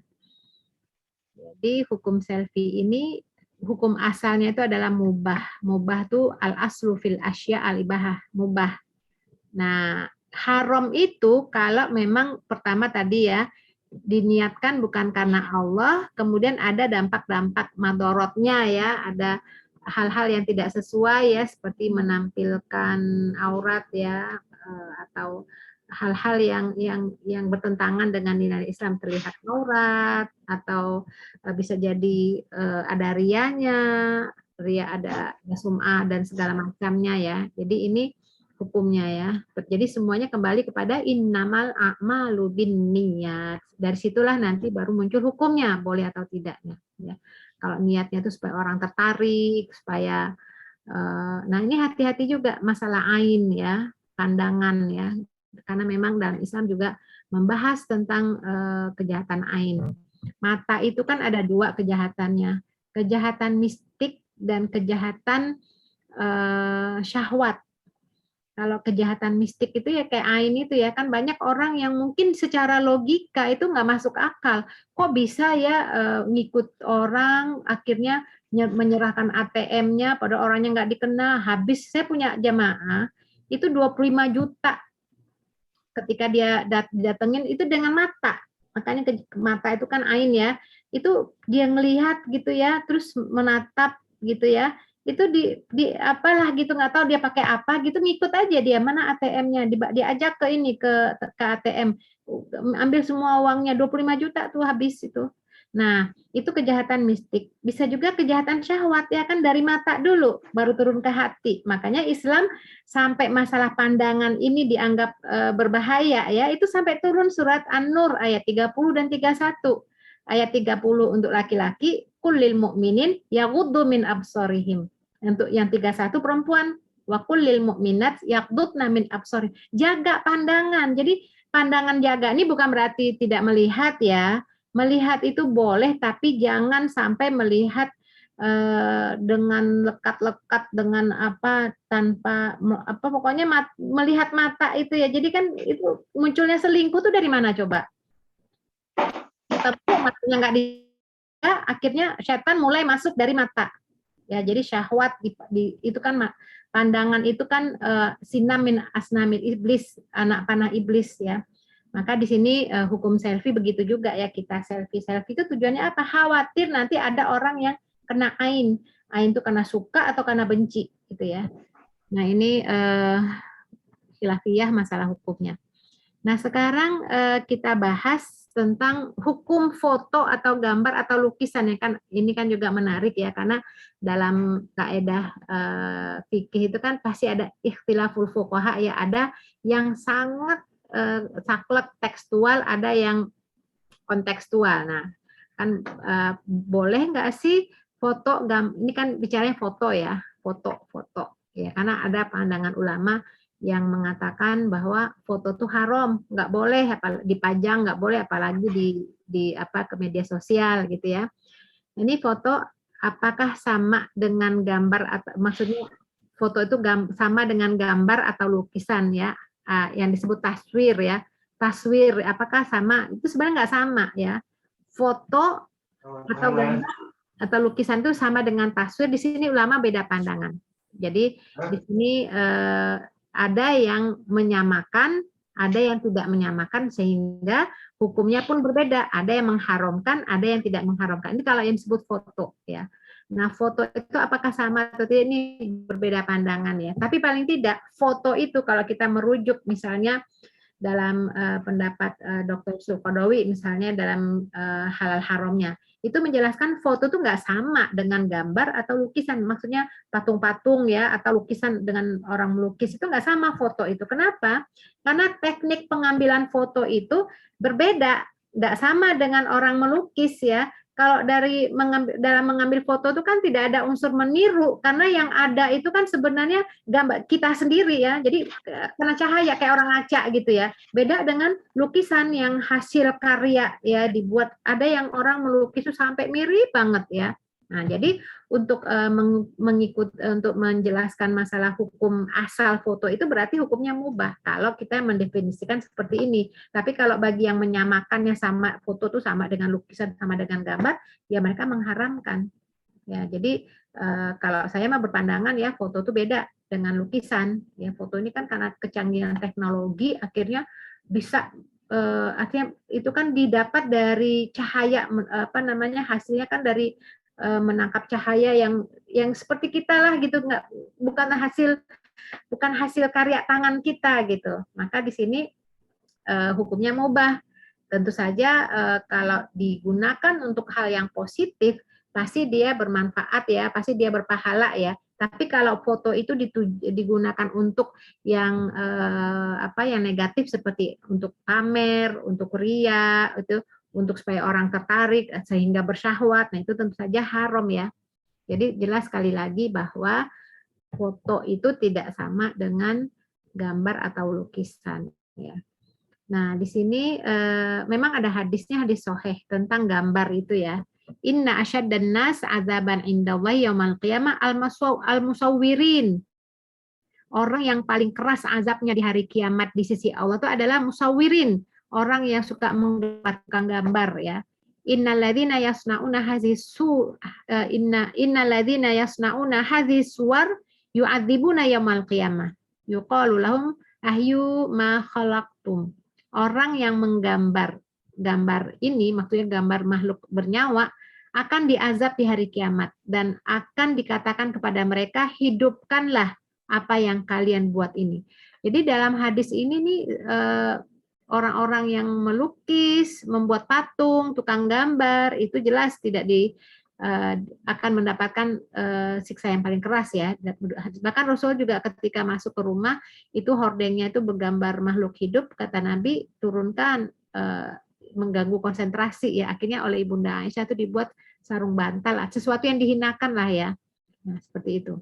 Jadi hukum selfie ini, hukum asalnya itu adalah mubah. Mubah itu al aslu fil asya al ibahah, mubah. Nah, haram itu kalau memang pertama tadi ya, diniatkan bukan karena Allah, kemudian ada dampak-dampak madorotnya ya, ada hal-hal yang tidak sesuai ya, seperti menampilkan aurat ya, atau hal-hal yang bertentangan dengan nilai Islam, terlihat aurat, atau bisa jadi ada rianya, ada sum'ah dan segala macamnya ya. Jadi ini hukumnya ya. Jadi semuanya kembali kepada innamal a'malu binniyat. Dari situlah nanti baru muncul hukumnya, boleh atau tidaknya. Ya. Kalau niatnya itu supaya orang tertarik, supaya nah ini hati-hati juga masalah ain ya, pandangan ya. Karena memang dalam Islam juga membahas tentang kejahatan ain. Mata itu kan ada dua kejahatannya, kejahatan mistik dan kejahatan syahwat. Kalau kejahatan mistik itu ya kayak Ain itu ya, kan banyak orang yang mungkin secara logika itu nggak masuk akal. Kok bisa ya ngikut orang, akhirnya menyerahkan ATM-nya pada orangnya nggak dikenal, habis. Saya punya jamaah, itu 25 juta ketika dia datengin itu dengan mata. Makanya mata itu kan Ain ya, itu dia ngelihat gitu ya, terus menatap gitu ya, itu di apalah gitu, nggak tahu dia pakai apa gitu, ngikut aja dia, mana ATM-nya, diajak ke ini ke ATM, ambil semua uangnya 25 juta tuh habis itu. Nah, itu kejahatan mistik. Bisa juga kejahatan syahwat ya kan, dari mata dulu baru turun ke hati. Makanya Islam sampai masalah pandangan ini dianggap berbahaya ya, itu sampai turun surat An-Nur ayat 30 dan 31. Ayat 30 untuk laki-laki, kullil mu'minin yaghuddu min absarihim. Untuk yang 31 perempuan, wa kullil mu'minat yaghuddna min absarihim. Jaga pandangan. Jadi pandangan jaga ini bukan berarti tidak melihat ya. Melihat itu boleh, tapi jangan sampai melihat dengan lekat-lekat, dengan apa, tanpa apa, pokoknya melihat mata itu ya. Jadi kan itu munculnya selingkuh tuh dari mana coba? Tapi matanya nggak akhirnya setan mulai masuk dari mata ya. Jadi syahwat itu kan pandangan itu kan sinam min asnamil iblis, anak panah iblis ya. Maka di sini hukum selfie begitu juga ya, kita selfie itu tujuannya apa? Khawatir nanti ada orang yang kena ain itu karena suka atau karena benci gitu ya. Nah ini khilafiyah masalah hukumnya. Nah, sekarang kita bahas tentang hukum foto atau gambar atau lukisan ya kan, ini kan juga menarik ya, karena dalam kaidah fikih itu kan pasti ada ikhtilaful fuqaha ya, ada yang sangat saklek tekstual, ada yang kontekstual. Nah, kan boleh nggak sih foto ini kan bicaranya foto ya, foto ya, karena ada pandangan ulama yang mengatakan bahwa foto itu haram, nggak boleh dipajang, nggak boleh apalagi di ke media sosial gitu ya. Ini foto apakah sama dengan gambar atau maksudnya foto itu sama dengan gambar atau lukisan ya, yang disebut taswir ya. Taswir apakah sama? Itu sebenarnya nggak sama ya. Foto atau gambar atau lukisan itu sama dengan taswir. Di sini ulama beda pandangan. Jadi di sini ada yang menyamakan, ada yang tidak menyamakan, sehingga hukumnya pun berbeda. Ada yang mengharamkan, ada yang tidak mengharamkan. Ini kalau yang disebut foto ya. Nah, foto itu apakah sama atau tidak, ini berbeda pandangan ya. Tapi paling tidak foto itu kalau kita merujuk misalnya dalam pendapat Dr. Sukodowi misalnya dalam halal haramnya, itu menjelaskan foto itu nggak sama dengan gambar atau lukisan. Maksudnya patung-patung ya atau lukisan dengan orang melukis itu nggak sama foto itu. Kenapa? Karena teknik pengambilan foto itu berbeda, nggak sama dengan orang melukis ya. Kalau dalam mengambil foto itu kan tidak ada unsur meniru, karena yang ada itu kan sebenarnya gambar kita sendiri ya. Jadi kena cahaya kayak orang ngaca gitu ya. Beda dengan lukisan yang hasil karya ya dibuat. Ada yang orang melukis itu sampai mirip banget ya. Nah, jadi untuk untuk menjelaskan masalah hukum asal foto itu berarti hukumnya mubah kalau kita mendefinisikan seperti ini. Tapi kalau bagi yang menyamakannya sama foto itu sama dengan lukisan, sama dengan gambar, ya mereka mengharamkan. Ya, jadi kalau saya mah berpandangan ya foto itu beda dengan lukisan. Ya, foto ini kan karena kecanggihan teknologi akhirnya bisa akhirnya itu kan didapat dari cahaya hasilnya kan dari menangkap cahaya yang seperti kita lah gitu, bukan hasil karya tangan kita gitu. Maka di sini hukumnya mubah. Tentu saja kalau digunakan untuk hal yang positif pasti dia bermanfaat ya, pasti dia berpahala ya. Tapi kalau foto itu digunakan untuk yang yang negatif seperti untuk pamer, untuk ria, itu untuk supaya orang tertarik sehingga bersyahwat, nah itu tentu saja haram ya. Jadi jelas sekali lagi bahwa foto itu tidak sama dengan gambar atau lukisan ya. Nah, di sini memang ada hadisnya, hadis sahih tentang gambar itu ya. Inna asyaddan nas azaban indallahi yaumal qiyamah al-musawwirin. Orang yang paling keras azabnya di hari kiamat di sisi Allah itu adalah musawwirin, orang yang suka menggambar gambar ya. Innalladzina yasnauna hadhihi suwar yu'adzibuna yaumal qiyamah. Yuqalu lahum ahyu ma khalaqtum. Orang yang menggambar gambar ini, maksudnya gambar makhluk bernyawa, akan diazab di hari kiamat dan akan dikatakan kepada mereka, hidupkanlah apa yang kalian buat ini. Jadi dalam hadis ini nih orang-orang yang melukis, membuat patung, tukang gambar itu jelas tidak akan mendapatkan siksa yang paling keras ya. Bahkan Rasul juga ketika masuk ke rumah itu hordengnya itu bergambar makhluk hidup, kata Nabi turunkan, mengganggu konsentrasi ya. Akhirnya oleh Ibunda Aisyah itu dibuat sarung bantal, sesuatu yang dihinakan lah ya. Nah, seperti itu.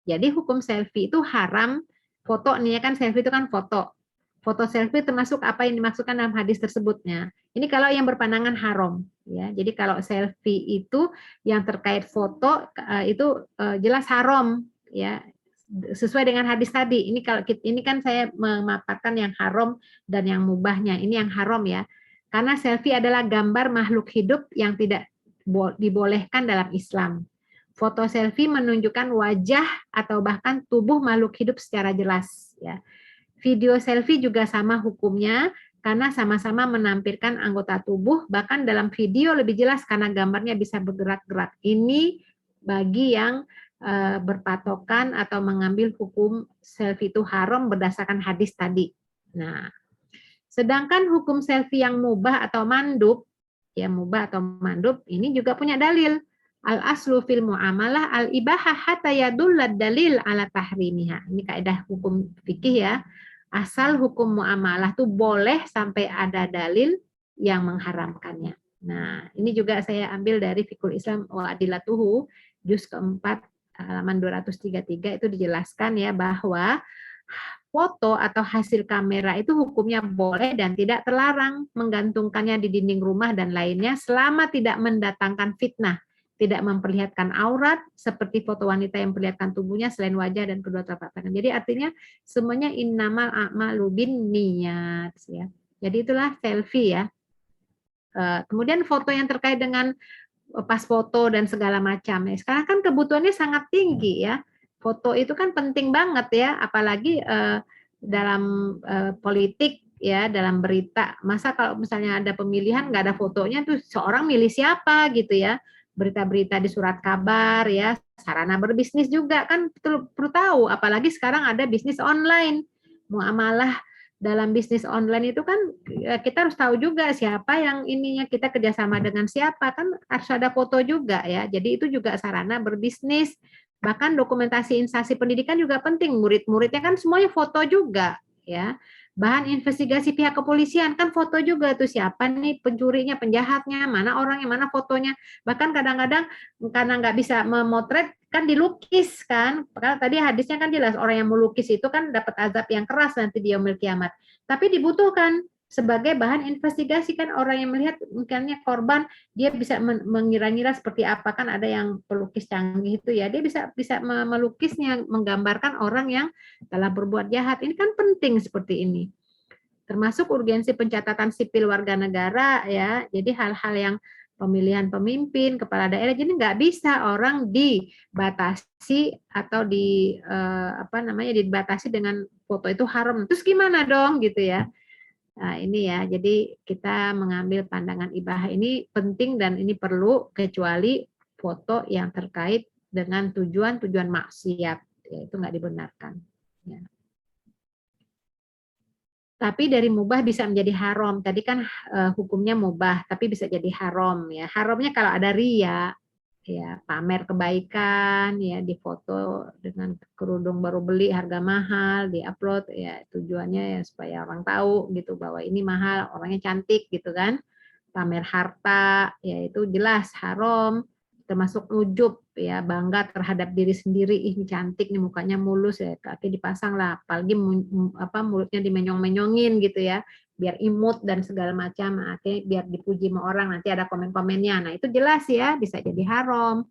Jadi hukum selfie itu haram. Foto nih ya kan, selfie itu kan foto. Foto selfie termasuk apa yang dimaksudkan dalam hadis tersebutnya. Ini kalau yang berpandangan haram ya. Jadi kalau selfie itu yang terkait foto itu jelas haram ya. Sesuai dengan hadis tadi. Ini kan saya memaparkan yang haram dan yang mubahnya. Ini yang haram ya. Karena selfie adalah gambar makhluk hidup yang tidak dibolehkan dalam Islam. Foto selfie menunjukkan wajah atau bahkan tubuh makhluk hidup secara jelas ya. Video selfie juga sama hukumnya karena sama-sama menampilkan anggota tubuh, bahkan dalam video lebih jelas karena gambarnya bisa bergerak-gerak. Ini bagi yang berpatokan atau mengambil hukum selfie itu haram berdasarkan hadis tadi. Nah, sedangkan hukum selfie yang mubah atau mandub, ya mubah atau mandub, ini juga punya dalil. Al-aslu fil muamalah al-ibahah hatta yadullad dalil ala tahrimiha. Ini kaidah hukum fikih ya. Asal hukum muamalah tuh boleh sampai ada dalil yang mengharamkannya. Nah, ini juga saya ambil dari Fiqhul Islam wa Adilatuhu, juz keempat, halaman 233, itu dijelaskan ya bahwa foto atau hasil kamera itu hukumnya boleh dan tidak terlarang menggantungkannya di dinding rumah dan lainnya selama tidak mendatangkan fitnah, tidak memperlihatkan aurat seperti foto wanita yang memperlihatkan tubuhnya selain wajah dan kedua telapak tangan. Jadi artinya semuanya innamal a'malu binniyat ya. Jadi itulah selfie ya. Kemudian foto yang terkait dengan pas foto dan segala macam ya. Sekarang kan kebutuhannya sangat tinggi ya. Foto itu kan penting banget ya, apalagi dalam politik ya, dalam berita. Masa kalau misalnya ada pemilihan nggak ada fotonya tuh seorang milih siapa gitu ya. Berita-berita di surat kabar ya, sarana berbisnis juga kan perlu tahu, apalagi sekarang ada bisnis online, muamalah dalam bisnis online itu kan kita harus tahu juga siapa yang ininya, kita kerjasama dengan siapa, kan harus ada foto juga ya, jadi itu juga sarana berbisnis. Bahkan dokumentasi instansi pendidikan juga penting, murid-muridnya kan semuanya foto juga ya. Bahan investigasi pihak kepolisian kan foto juga tuh, siapa nih pencurinya, penjahatnya, mana orangnya, mana fotonya. Bahkan kadang-kadang karena nggak bisa memotret kan dilukis kan. Karena tadi hadisnya kan jelas orang yang melukis itu kan dapat azab yang keras nanti di yaumil kiamat. Tapi dibutuhkan sebagai bahan investigasi kan, orang yang melihat mungkinnya korban dia bisa mengira-ngira seperti apa, kan ada yang pelukis canggih itu ya, dia bisa melukisnya, menggambarkan orang yang telah berbuat jahat. Ini kan penting seperti ini. Termasuk urgensi pencatatan sipil warga negara ya. Jadi hal-hal yang pemilihan pemimpin, kepala daerah, jadi nggak bisa orang dibatasi atau dibatasi dengan foto itu haram. Terus gimana dong gitu ya. Nah, ini ya, jadi kita mengambil pandangan ibahah ini penting dan ini perlu, kecuali foto yang terkait dengan tujuan maksiat, ya, itu nggak dibenarkan. Ya. Tapi dari mubah bisa menjadi haram. Tadi kan hukumnya mubah, tapi bisa jadi haram ya. Haramnya kalau ada riya, ya pamer kebaikan, ya difoto dengan kerudung baru beli harga mahal, diupload ya, tujuannya ya supaya orang tahu gitu bahwa ini mahal, orangnya cantik gitu kan. Pamer harta, ya itu jelas haram. Termasuk ujub ya, bangga terhadap diri sendiri, ini cantik nih, mukanya mulus ya, kaki dipasang lah, apalagi mulutnya dimenyong-menyongin gitu ya, biar imut dan segala macam, akhirnya biar dipuji sama orang, nanti ada komen-komennya. Nah itu jelas ya, bisa jadi haram.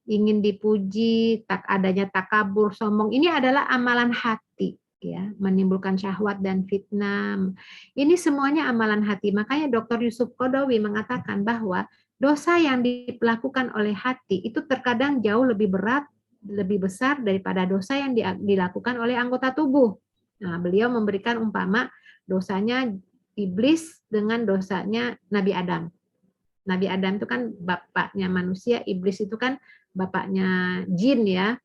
Ingin dipuji, adanya takabur, sombong, ini adalah amalan hati ya, menimbulkan syahwat dan fitnah. Ini semuanya amalan hati. Makanya Dr. Yusuf Qaradawi mengatakan bahwa dosa yang dilakukan oleh hati itu terkadang jauh lebih berat, lebih besar daripada dosa yang dilakukan oleh anggota tubuh. Nah, beliau memberikan umpama dosanya iblis dengan dosanya Nabi Adam. Nabi Adam itu kan bapaknya manusia, iblis itu kan bapaknya jin ya,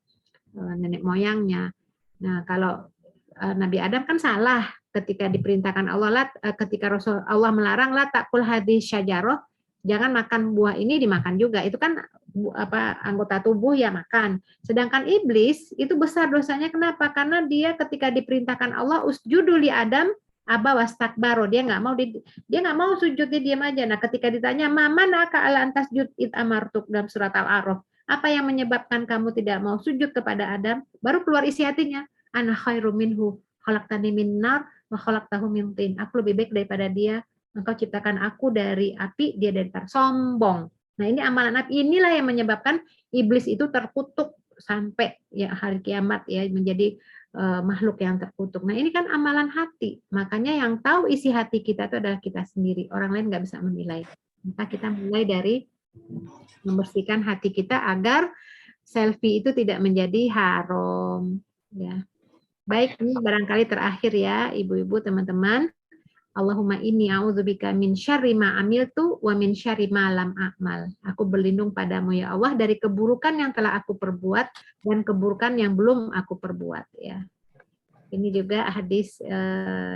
nenek moyangnya. Nah, kalau Nabi Adam kan salah ketika diperintahkan Allah, ketika Rasul Allah melarang la takul hadis syajarah, jangan makan buah ini, dimakan juga. Itu kan anggota tubuh ya makan. Sedangkan iblis itu besar dosanya, kenapa? Karena dia ketika diperintahkan Allah usjudu li Adam aba wastakbaro, dia nggak mau sujud, dia diam aja. Nah, ketika ditanya manaka ala antas jud id amartuk dalam surat Al-A'raf, apa yang menyebabkan kamu tidak mau sujud kepada Adam? Baru keluar isi hatinya, ana khairum minhu khalaqtani min nar wa khalaqtahu min tin. Aku lebih baik daripada dia, engkau ciptakan aku dari api, dia dari tanah. Sombong. Nah, ini amalan api, inilah yang menyebabkan iblis itu terkutuk sampai ya hari kiamat ya, menjadi makhluk yang terkutuk. Nah, ini kan amalan hati. Makanya yang tahu isi hati kita itu adalah kita sendiri. Orang lain nggak bisa menilai. Maka kita mulai dari membersihkan hati kita agar selfie itu tidak menjadi haram. Ya. Baik, ini barangkali terakhir ya, ibu-ibu, teman-teman. Allahumma inni a'udzubika min syarri ma amiltu wa min syarri ma lam a'mal. Aku berlindung padamu ya Allah dari keburukan yang telah aku perbuat dan keburukan yang belum aku perbuat ya. Ini juga hadis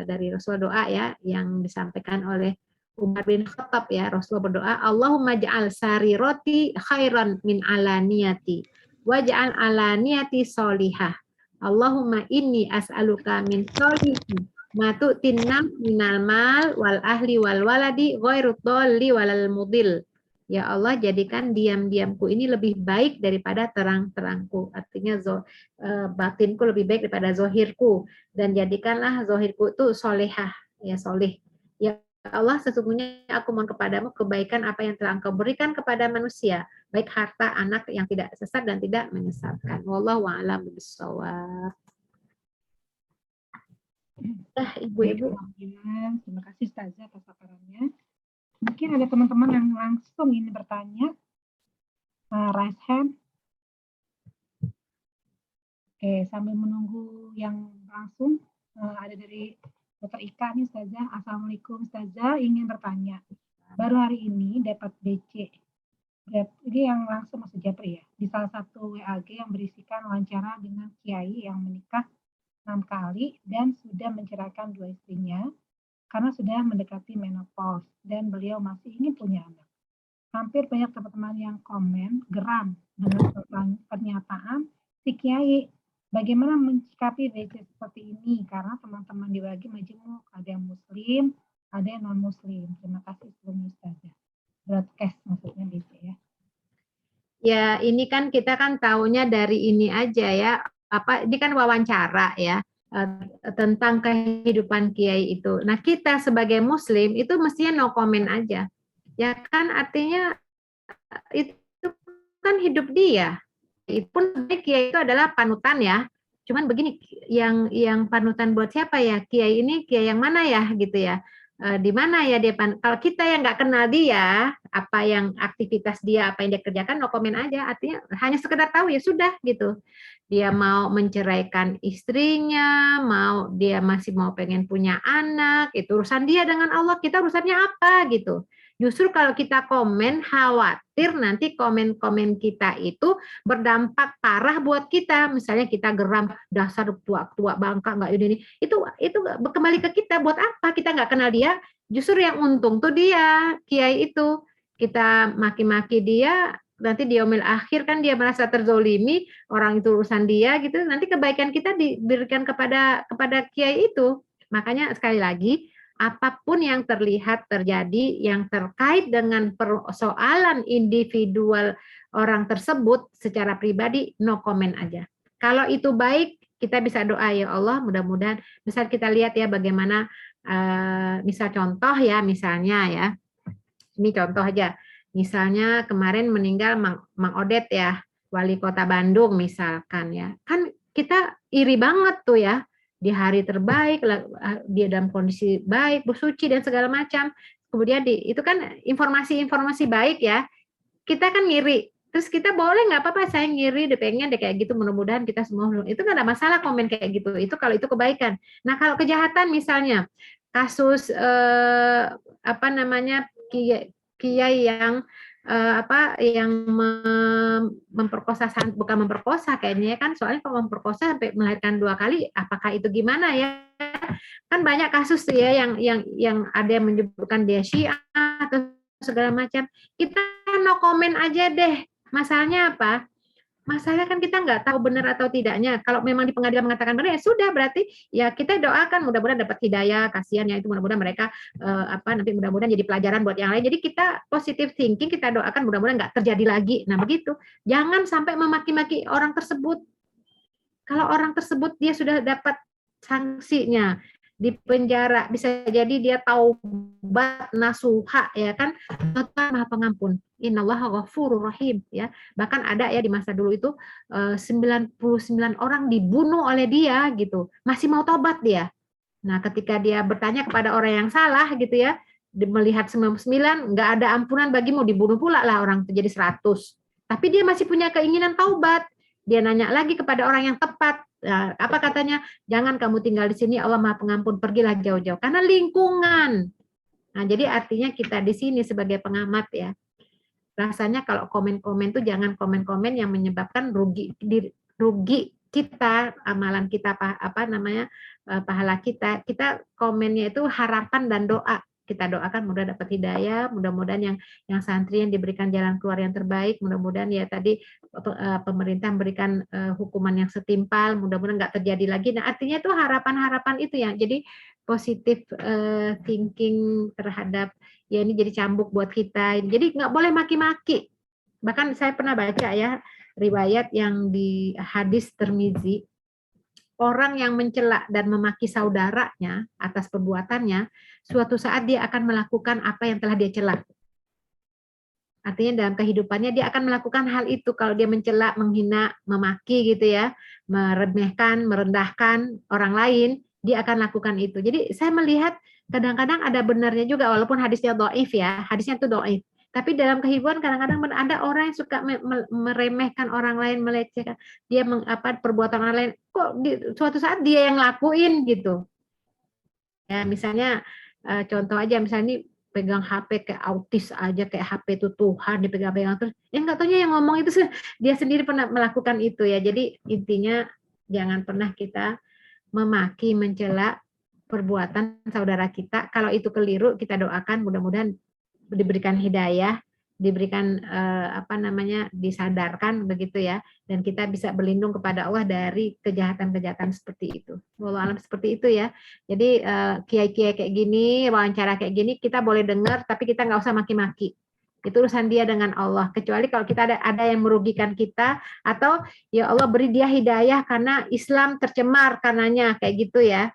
dari Rasul doa ya yang disampaikan oleh Umar bin Khattab ya. Rasul berdoa, Allahumma ja'al sariroti khairan min alaniyati wa ja'al alaniyati solihah. Allahumma inni as'aluka min solihi ma tu'tinnam minal mal wal ahli wal waladi ghairu dhalli walal mudil. Ya Allah, jadikan diam-diamku ini lebih baik daripada terang-terangku. Artinya batinku lebih baik daripada zohirku. Dan jadikanlah zohirku itu solehah, ya soleh. Ya Allah, sesungguhnya aku mohon kepadamu kebaikan apa yang telah engkau berikan kepada manusia. Baik harta, anak yang tidak sesat dan tidak menyesatkan. Wallahu a'lam bishawab. Ibu-ibu. Terima kasih Ustazah atas paparannya. Mungkin ada teman-teman yang langsung ingin bertanya. Raise hand. Oke, sambil menunggu yang langsung, ada dari Dr. Ika nih Ustazah. Assalamualaikum Ustazah, ingin bertanya. Baru hari ini dapat BC. Ini yang langsung Mas Japri ya. Di salah satu WAG yang berisikan wawancara dengan Kiai yang menikah 6 kali dan sudah menceraikan 2 istrinya karena sudah mendekati menopause dan beliau masih ingin punya anak. Hampir banyak teman-teman yang komen geram dengan pernyataan si Kiai. Bagaimana mencikapi BC seperti ini? Karena teman-teman di WAG majemuk, ada yang muslim, ada yang non-muslim. Terima kasih sebelumnya Ustazah. Broadcast maksudnya BC ya. Ya, ini kan kita kan taunya dari ini aja ya. Ini kan wawancara ya tentang kehidupan kiai itu. Nah, kita sebagai muslim itu mestinya no comment aja. Ya kan artinya itu kan hidup dia. Itu pun kiai itu adalah panutan ya. Cuman begini, yang panutan buat siapa ya? Kiai ini kiai yang mana ya gitu ya? Di mana ya dia? Kalau kita yang nggak kenal dia, apa yang aktivitas dia, apa yang dia kerjakan, no comment aja. Artinya hanya sekedar tahu ya sudah gitu. Dia mau menceraikan istrinya, dia masih mau pengen punya anak, itu urusan dia dengan Allah. Kita urusannya apa gitu? Justru kalau kita komen, khawatir nanti komen-komen kita itu berdampak parah buat kita. Misalnya kita geram, dasar tua bangka nggak ini. Itu kembali ke kita. Buat apa? Kita nggak kenal dia. Justru yang untung tuh dia, kiai itu. Kita maki-maki dia, nanti di yaumil akhir kan dia merasa terzolimi, orang itu urusan dia gitu. Nanti kebaikan kita diberikan kepada kiai itu. Makanya sekali lagi, apapun yang terlihat terjadi yang terkait dengan persoalan individual orang tersebut secara pribadi, no comment aja. Kalau itu baik, kita bisa doa ya Allah, mudah-mudahan. Misal kita lihat ya bagaimana, misal contoh ya, misalnya ya, ini contoh aja. Misalnya kemarin meninggal Mang Odet ya, wali kota Bandung misalkan ya. Kan kita iri banget tuh ya. Di hari terbaik, dia dalam kondisi baik, bersuci dan segala macam. Kemudian itu kan informasi-informasi baik ya. Kita kan ngiri. Terus kita boleh nggak apa-apa, saya ngiri, pengen deh kayak gitu. Mudah-mudahan kita semua itu nggak ada masalah komen kayak gitu. Itu kalau itu kebaikan. Nah kalau kejahatan misalnya kasus kiai yang memperkosa, bukan memperkosa kayaknya kan, soalnya kalau memperkosa sampai melahirkan 2 kali, apakah itu gimana ya? Kan banyak kasus ya yang ada yang menyebutkan dia Syiah atau segala macam. Kita no comment aja deh. Masalahnya apa? Masalah kan kita nggak tahu benar atau tidaknya. Kalau memang di pengadilan mengatakan benar ya sudah, berarti ya kita doakan mudah-mudahan dapat hidayah, kasihan ya itu, mudah-mudahan mereka nanti mudah-mudahan jadi pelajaran buat yang lain. Jadi kita positive thinking, kita doakan mudah-mudahan nggak terjadi lagi. Nah begitu, jangan sampai memaki-maki orang tersebut. Kalau orang tersebut dia sudah dapat sanksinya, di penjara, bisa jadi dia taubat nasuha ya kan, Maha Pengampun. Innallaha ghafurur rahim ya. Bahkan ada ya di masa dulu itu 99 orang dibunuh oleh dia gitu. Masih mau taubat dia. Nah, ketika dia bertanya kepada orang yang salah gitu ya, melihat 99 nggak ada ampunan bagimu, dibunuh pula lah orang itu jadi 100. Tapi dia masih punya keinginan taubat. Dia nanya lagi kepada orang yang tepat, Nah, apa katanya? Jangan kamu tinggal di sini, Allah Maha Pengampun, pergilah jauh-jauh. Karena lingkungan. Nah, jadi artinya kita di sini sebagai pengamat ya, rasanya kalau komen-komen tuh jangan komen-komen yang menyebabkan rugi kita, amalan kita, apa namanya, pahala kita. Kita komennya itu harapan dan doa. Kita doakan mudah dapat hidayah, mudah-mudahan yang santri yang diberikan jalan keluar yang terbaik, mudah-mudahan ya tadi pemerintah memberikan hukuman yang setimpal, mudah-mudahan nggak terjadi lagi. Nah, artinya itu harapan-harapan itu ya. Jadi positif thinking terhadap ya, ini jadi cambuk buat kita. Jadi nggak boleh maki-maki. Bahkan saya pernah baca ya riwayat yang di hadis Tirmizi, orang yang mencela dan memaki saudaranya atas perbuatannya, suatu saat dia akan melakukan apa yang telah dia cela. Artinya dalam kehidupannya dia akan melakukan hal itu. Kalau dia mencela, menghina, memaki gitu ya, meremehkan, merendahkan orang lain, dia akan lakukan itu. Jadi saya melihat kadang-kadang ada benarnya juga, walaupun hadisnya dhaif ya, hadisnya itu dhaif. Tapi dalam kehidupan kadang-kadang ada orang yang suka meremehkan orang lain, melecehkan, dia perbuatan orang lain, kok suatu saat dia yang lakuin gitu. Ya misalnya contoh aja, misalnya ini pegang HP kayak autis aja, kayak HP itu Tuhan dipegang-pegang terus, nggak taunya yang ngomong itu dia sendiri pernah melakukan itu ya. Jadi intinya jangan pernah kita memaki, mencela perbuatan saudara kita. Kalau itu keliru, kita doakan mudah-mudahan diberikan hidayah, diberikan disadarkan begitu ya, dan kita bisa berlindung kepada Allah dari kejahatan-kejahatan seperti itu. Wallahu alam seperti itu ya. Jadi kiai-kiai kayak gini, wawancara kayak gini kita boleh dengar, tapi kita nggak usah maki-maki. Itu urusan dia dengan Allah. Kecuali kalau kita ada yang merugikan kita, atau ya Allah beri dia hidayah karena Islam tercemar karenanya, kayak gitu ya.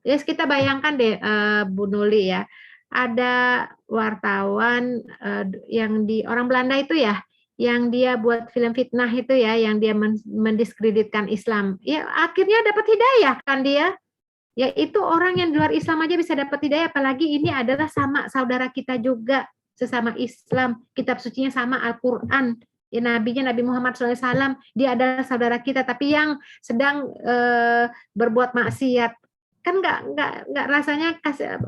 Yes, kita bayangkan deh Bu Nuli ya, ada wartawan yang di orang Belanda itu ya, yang dia buat film fitnah itu ya, yang dia mendiskreditkan Islam. Ya akhirnya dapat hidayah kan dia. Ya itu orang yang di luar Islam aja bisa dapat hidayah, apalagi ini adalah sama saudara kita juga, sesama Islam, kitab sucinya sama, Al-Qur'an. Ya, nabinya Nabi Muhammad SAW, dia adalah saudara kita, tapi yang sedang berbuat maksiat. Kan nggak rasanya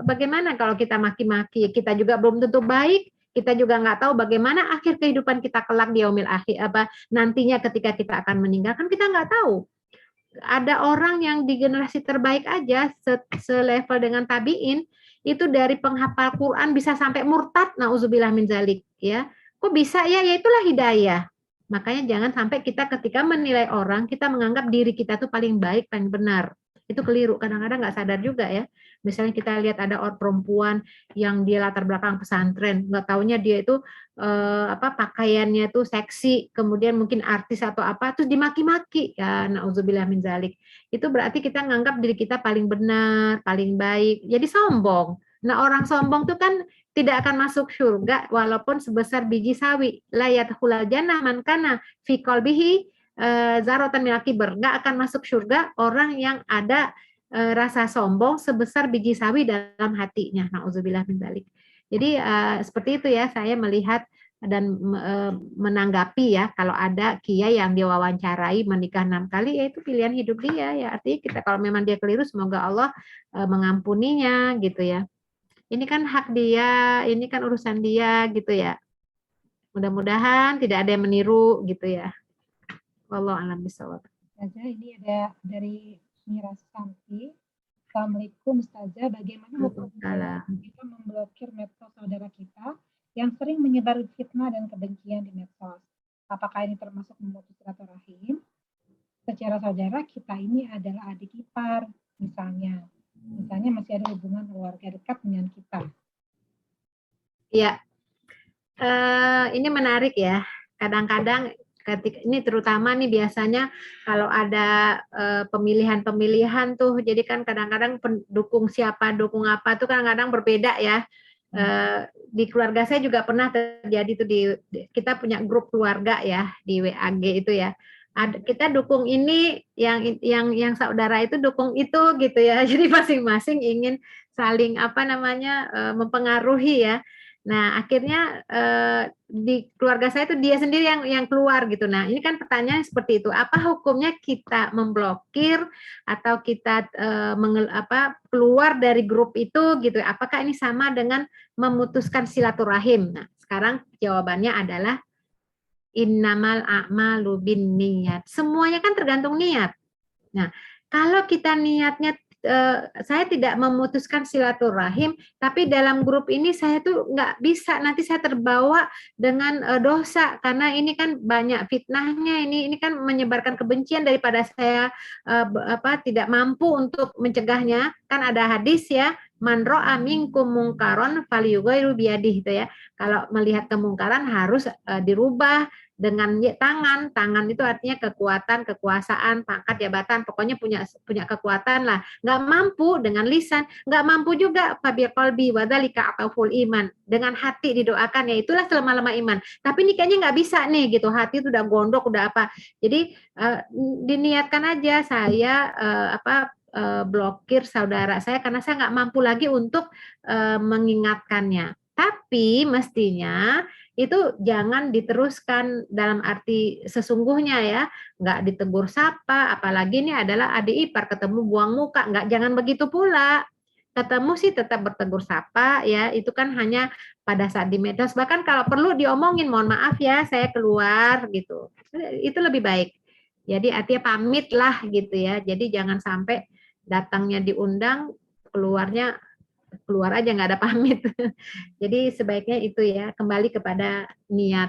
bagaimana kalau kita maki-maki, kita juga belum tentu baik, kita juga nggak tahu bagaimana akhir kehidupan kita kelak di yaumil akhir, nantinya ketika kita akan meninggal, kan kita nggak tahu. Ada orang yang di generasi terbaik aja selevel dengan tabiin itu dari penghafal Quran bisa sampai murtad, nauzubillah min zalik ya. Kok bisa ya? Ya itulah hidayah. Makanya jangan sampai kita ketika menilai orang, kita menganggap diri kita tuh paling baik, paling benar. Itu keliru, kadang-kadang nggak sadar juga ya. Misalnya kita lihat ada orang perempuan yang dia latar belakang pesantren, nggak taunya dia itu pakaiannya tuh seksi, kemudian mungkin artis atau apa, terus dimaki-maki ya, nauzubillah min zalik. Itu berarti kita nganggap diri kita paling benar, paling baik, jadi sombong. Nah orang sombong tuh kan tidak akan masuk surga walaupun sebesar biji sawi. La yadkhulul jannah man kana fi qalbihi zaratan minal kibar. Nggak akan masuk surga orang yang ada rasa sombong sebesar biji sawi dalam hatinya. Nauzubillah min dzalik. Jadi seperti itu ya, saya melihat dan menanggapi ya, kalau ada kiai yang diwawancarai menikah 6 kali, ya itu pilihan hidup dia ya. Artinya kita kalau memang dia keliru, semoga Allah mengampuninya gitu ya. Ini kan hak dia, ini kan urusan dia gitu ya. Mudah-mudahan tidak ada yang meniru gitu ya. Wallahu a'lam bishawab. Ustazah, ini ada dari Mira Santi. Assalamualaikum Ustazah, bagaimana hukumnya kita memblokir medsos saudara kita yang sering menyebar fitnah dan kebencian di medsos? Apakah ini termasuk memutus silaturahim? Secara saudara kita ini adalah adik ipar, misalnya masih ada hubungan keluarga dekat dengan kita. Iya, ini menarik ya. Kadang-kadang ini terutama nih biasanya kalau ada pemilihan-pemilihan tuh, jadi kan kadang-kadang pendukung siapa, dukung apa tuh kadang-kadang berbeda ya. Di keluarga saya juga pernah terjadi tuh, kita punya grup keluarga ya di WAG itu ya. Kita dukung ini, yang saudara itu dukung itu gitu ya. Jadi masing-masing ingin saling mempengaruhi ya. Nah, akhirnya di keluarga saya itu dia sendiri yang keluar gitu. Nah, ini kan pertanyaan seperti itu. Apa hukumnya kita memblokir atau kita keluar dari grup itu gitu? Apakah ini sama dengan memutuskan silaturahim? Nah, sekarang jawabannya adalah innamal a'malu binniyat. Semuanya kan tergantung niat. Nah, kalau kita niatnya saya tidak memutuskan silaturahim, tapi dalam grup ini saya tuh nggak bisa, nanti saya terbawa dengan dosa karena ini kan banyak fitnahnya, ini kan menyebarkan kebencian daripada saya tidak mampu untuk mencegahnya. Kan ada hadis ya, man ra'a minkum mungkaron falyughayyirhu biyadihi gitu ya. Kalau melihat kemungkaran harus dirubah dengan tangan itu artinya kekuatan, kekuasaan, pangkat, jabatan, pokoknya punya kekuatan lah. Nggak mampu dengan lisan, nggak mampu juga fabil qalbi wadzalika ataful iman, dengan hati didoakan, ya itulah selemah-lemah iman. Tapi ini kayaknya nggak bisa nih gitu, hati itu udah gondok, udah apa. Jadi diniatkan aja saya blokir saudara saya karena saya nggak mampu lagi untuk mengingatkannya. Tapi mestinya itu jangan diteruskan dalam arti sesungguhnya ya, nggak ditegur sapa, apalagi ini adalah adik ipar, ketemu buang muka, jangan begitu pula. Ketemu sih tetap bertegur sapa ya, itu kan hanya pada saat di medsos, bahkan kalau perlu diomongin, mohon maaf ya saya keluar gitu, itu lebih baik. Jadi artinya pamit lah gitu ya, jadi jangan sampai datangnya diundang, keluarnya keluar aja nggak ada pamit. Jadi sebaiknya itu ya, kembali kepada niat.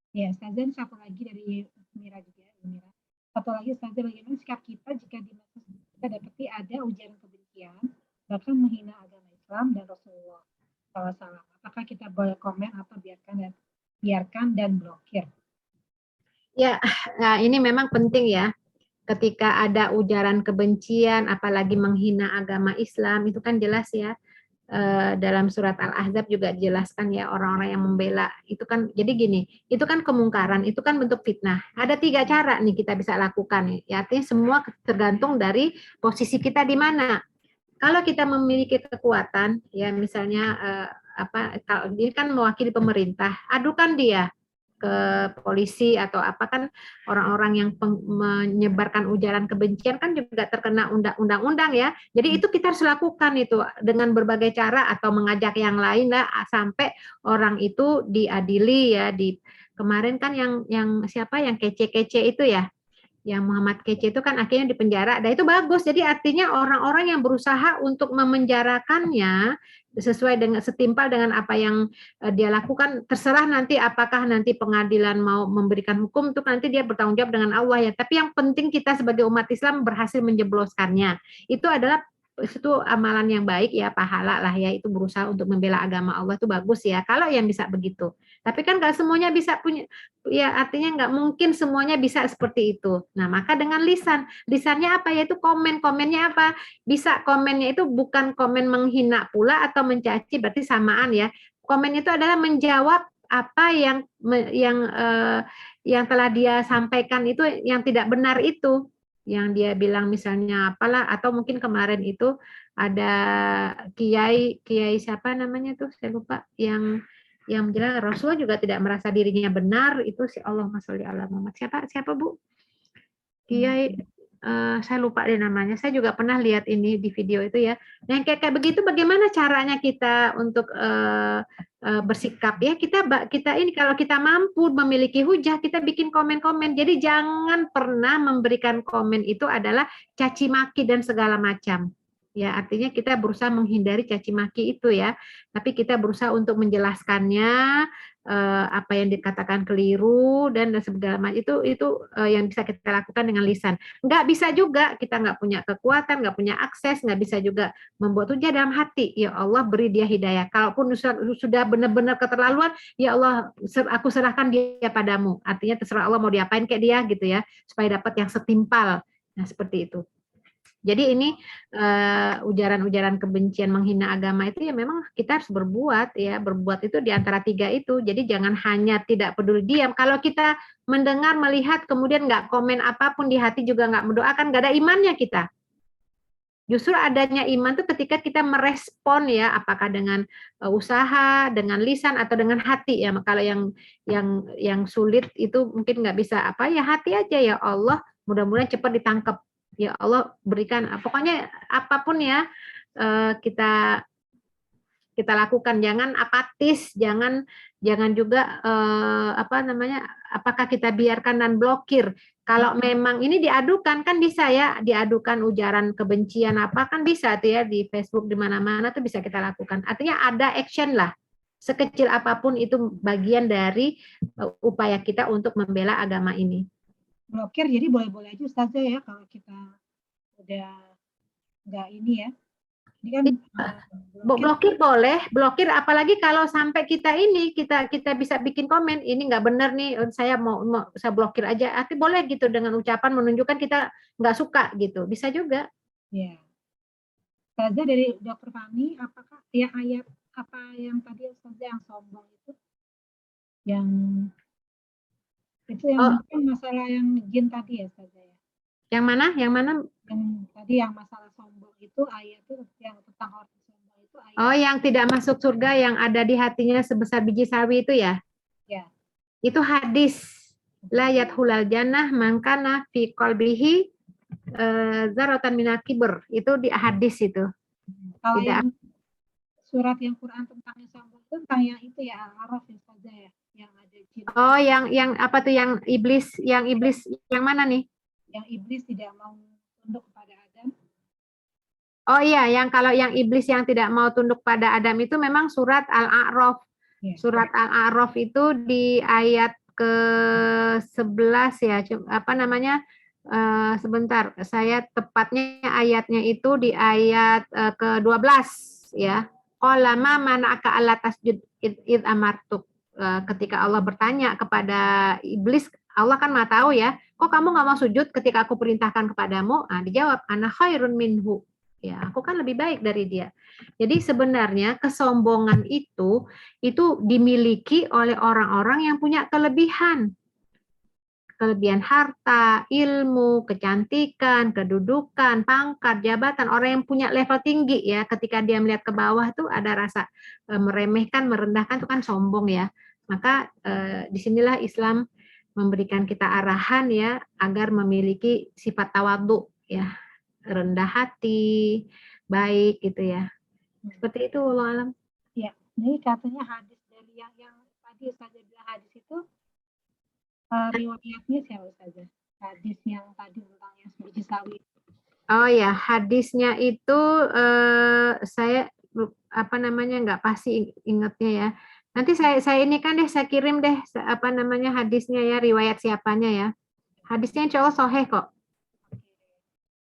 Ya, Ustazah, satu lagi dari Mira juga, Mira. Satu lagi, Ustazah, bagaimana sikap kita jika di masa kita dapati ada ujaran kebencian, bahkan menghina agama Islam dan Rasulullah SAW. Apakah kita boleh komen atau biarkan dan blokir? Ya, nah ini memang penting ya. Ketika ada ujaran kebencian, apalagi menghina agama Islam, itu kan jelas ya. Dalam surat Al-Ahzab juga dijelaskan ya, orang-orang yang membela itu kan, jadi gini, itu kan kemungkaran, itu kan bentuk fitnah. Ada 3 cara nih kita bisa lakukan ya, artinya semua tergantung dari posisi kita di mana. Kalau kita memiliki kekuatan ya, misalnya kalau dia kan mewakili pemerintah, adukan dia ke polisi atau apa, kan orang-orang yang menyebarkan ujaran kebencian kan juga terkena undang-undang ya. Jadi itu kita harus lakukan itu dengan berbagai cara atau mengajak yang lain lah sampai orang itu diadili ya. Kemarin kan yang siapa yang kece-kece itu ya, yang Muhammad Kece itu kan akhirnya dipenjara. Dan itu bagus. Jadi artinya orang-orang yang berusaha untuk memenjarakannya sesuai dengan setimpal dengan apa yang dia lakukan, terserah nanti apakah nanti pengadilan mau memberikan hukum, itu nanti dia bertanggung jawab dengan Allah ya. Tapi yang penting kita sebagai umat Islam berhasil menjebloskannya. Itu adalah itu amalan yang baik ya, pahala lah ya, itu berusaha untuk membela agama Allah, itu bagus ya kalau yang bisa begitu. Tapi kan nggak semuanya bisa punya ya, artinya nggak mungkin semuanya bisa seperti itu. Nah, maka dengan lisannya apa, yaitu komennya apa, bisa komennya itu bukan komen menghina pula atau mencaci, berarti samaan ya. Komen itu adalah menjawab apa yang telah dia sampaikan itu yang tidak benar itu, yang dia bilang misalnya apalah, atau mungkin kemarin itu ada kiai siapa namanya tuh saya lupa, yang jelas Rasulullah juga tidak merasa dirinya benar, itu si Allahumma sholli ala Muhammad, siapa Bu, kiai saya lupa deh namanya, saya juga pernah lihat ini di video itu ya. Nah, yang kayak begitu bagaimana caranya kita untuk bersikap ya, kita ini kalau kita mampu memiliki hujah, kita bikin komen-komen. Jadi jangan pernah memberikan komen itu adalah caci maki dan segala macam. Ya, artinya kita berusaha menghindari caci maki itu ya, tapi kita berusaha untuk menjelaskannya, apa yang dikatakan keliru dan segala macam itu yang bisa kita lakukan dengan lisan. Nggak bisa juga, kita nggak punya kekuatan, nggak punya akses, nggak bisa juga membuat hujah dalam hati. Ya Allah, beri dia hidayah. Kalaupun sudah benar-benar keterlaluan, ya Allah, aku serahkan dia padamu. Artinya terserah Allah mau diapain kayak dia gitu ya, supaya dapat yang setimpal. Nah, seperti itu. Jadi ini ujaran-ujaran kebencian menghina agama itu ya memang kita harus berbuat ya, berbuat itu di antara 3 itu. Jadi jangan hanya tidak peduli diam. Kalau kita mendengar, melihat, kemudian nggak komen apapun di hati juga nggak mendoakan, nggak ada imannya kita. Justru adanya iman itu ketika kita merespon ya, apakah dengan usaha, dengan lisan atau dengan hati ya. Kalau yang sulit itu mungkin nggak bisa apa ya, hati aja ya Allah, mudah-mudahan cepat ditangkap. Ya Allah berikan, pokoknya apapun ya kita lakukan, jangan apatis, jangan juga apa namanya, apakah kita biarkan dan blokir. Kalau memang ini diadukan kan bisa ya, diadukan ujaran kebencian apa kan bisa tuh ya, di Facebook di mana-mana tuh bisa kita lakukan. Artinya ada action lah, sekecil apapun itu bagian dari upaya kita untuk membela agama ini. Blokir jadi boleh-boleh aja Ustazah ya kalau kita udah nggak ini ya. Ini kan blokir boleh, blokir apalagi kalau sampai kita bisa bikin komen ini nggak benar nih, saya mau saya blokir aja, artinya boleh gitu dengan ucapan menunjukkan kita nggak suka gitu, bisa juga. Ya. Ustazah dari Dr. Fahmi, apakah ya ayat apa yang tadi Ustazah yang sombong itu, yang mungkin masalah yang jin tadi ya Ustazah ya? Yang mana? Yang tadi yang masalah sombong itu ayat itu yang tentang orang sombong itu ayat. Oh, yang tidak masuk surga yang ada di hatinya sebesar biji sawi itu ya? Ya. Itu hadis. La yadkhulul jannah man kana fi qalbihi zaratan minal kibr. Itu di hadis itu. Kalau yang surat yang Quran tentang yang sombong itu tentang yang itu ya Al-A'raf ya Ustazah ya, yang ada jin. Oh, yang apa tuh, yang iblis yang mana nih? Yang iblis tidak mau tunduk kepada Adam. Oh iya, kalau yang iblis yang tidak mau tunduk pada Adam itu memang surat Al-A'raf. Ya. Surat Al-A'raf itu di ayat ke-11 ya, apa namanya? Sebentar, saya tepatnya ayatnya itu di ayat ke-12 ya. Qala ma mana'aka alla tasjud id amartuk. Ketika Allah bertanya kepada iblis, Allah kan Maha tahu ya, kok kamu nggak mau sujud ketika aku perintahkan kepadamu? Dijawab, ana khairun minhu. Ya, aku kan lebih baik dari dia. Jadi sebenarnya kesombongan itu dimiliki oleh orang-orang yang punya kelebihan harta, ilmu, kecantikan, kedudukan, pangkat, jabatan. Orang yang punya level tinggi ya, ketika dia melihat ke bawah tuh ada rasa meremehkan, merendahkan, itu kan sombong ya. Maka disinilah Islam memberikan kita arahan ya agar memiliki sifat tawadhu ya, rendah hati, baik gitu ya. Seperti itu, wallahu alam. Ya, ini katanya hadis dari yang tadi Ustazah bilang hadis itu riwayatnya siapa Ustazah? Hadis yang tadi tentang yang biji sawi. Oh ya, hadisnya itu saya apa namanya nggak pasti ingatnya ya. Nanti saya ini kan deh, saya kirim deh apa namanya hadisnya ya, riwayat siapanya ya. Hadisnya insya Allah sahih kok.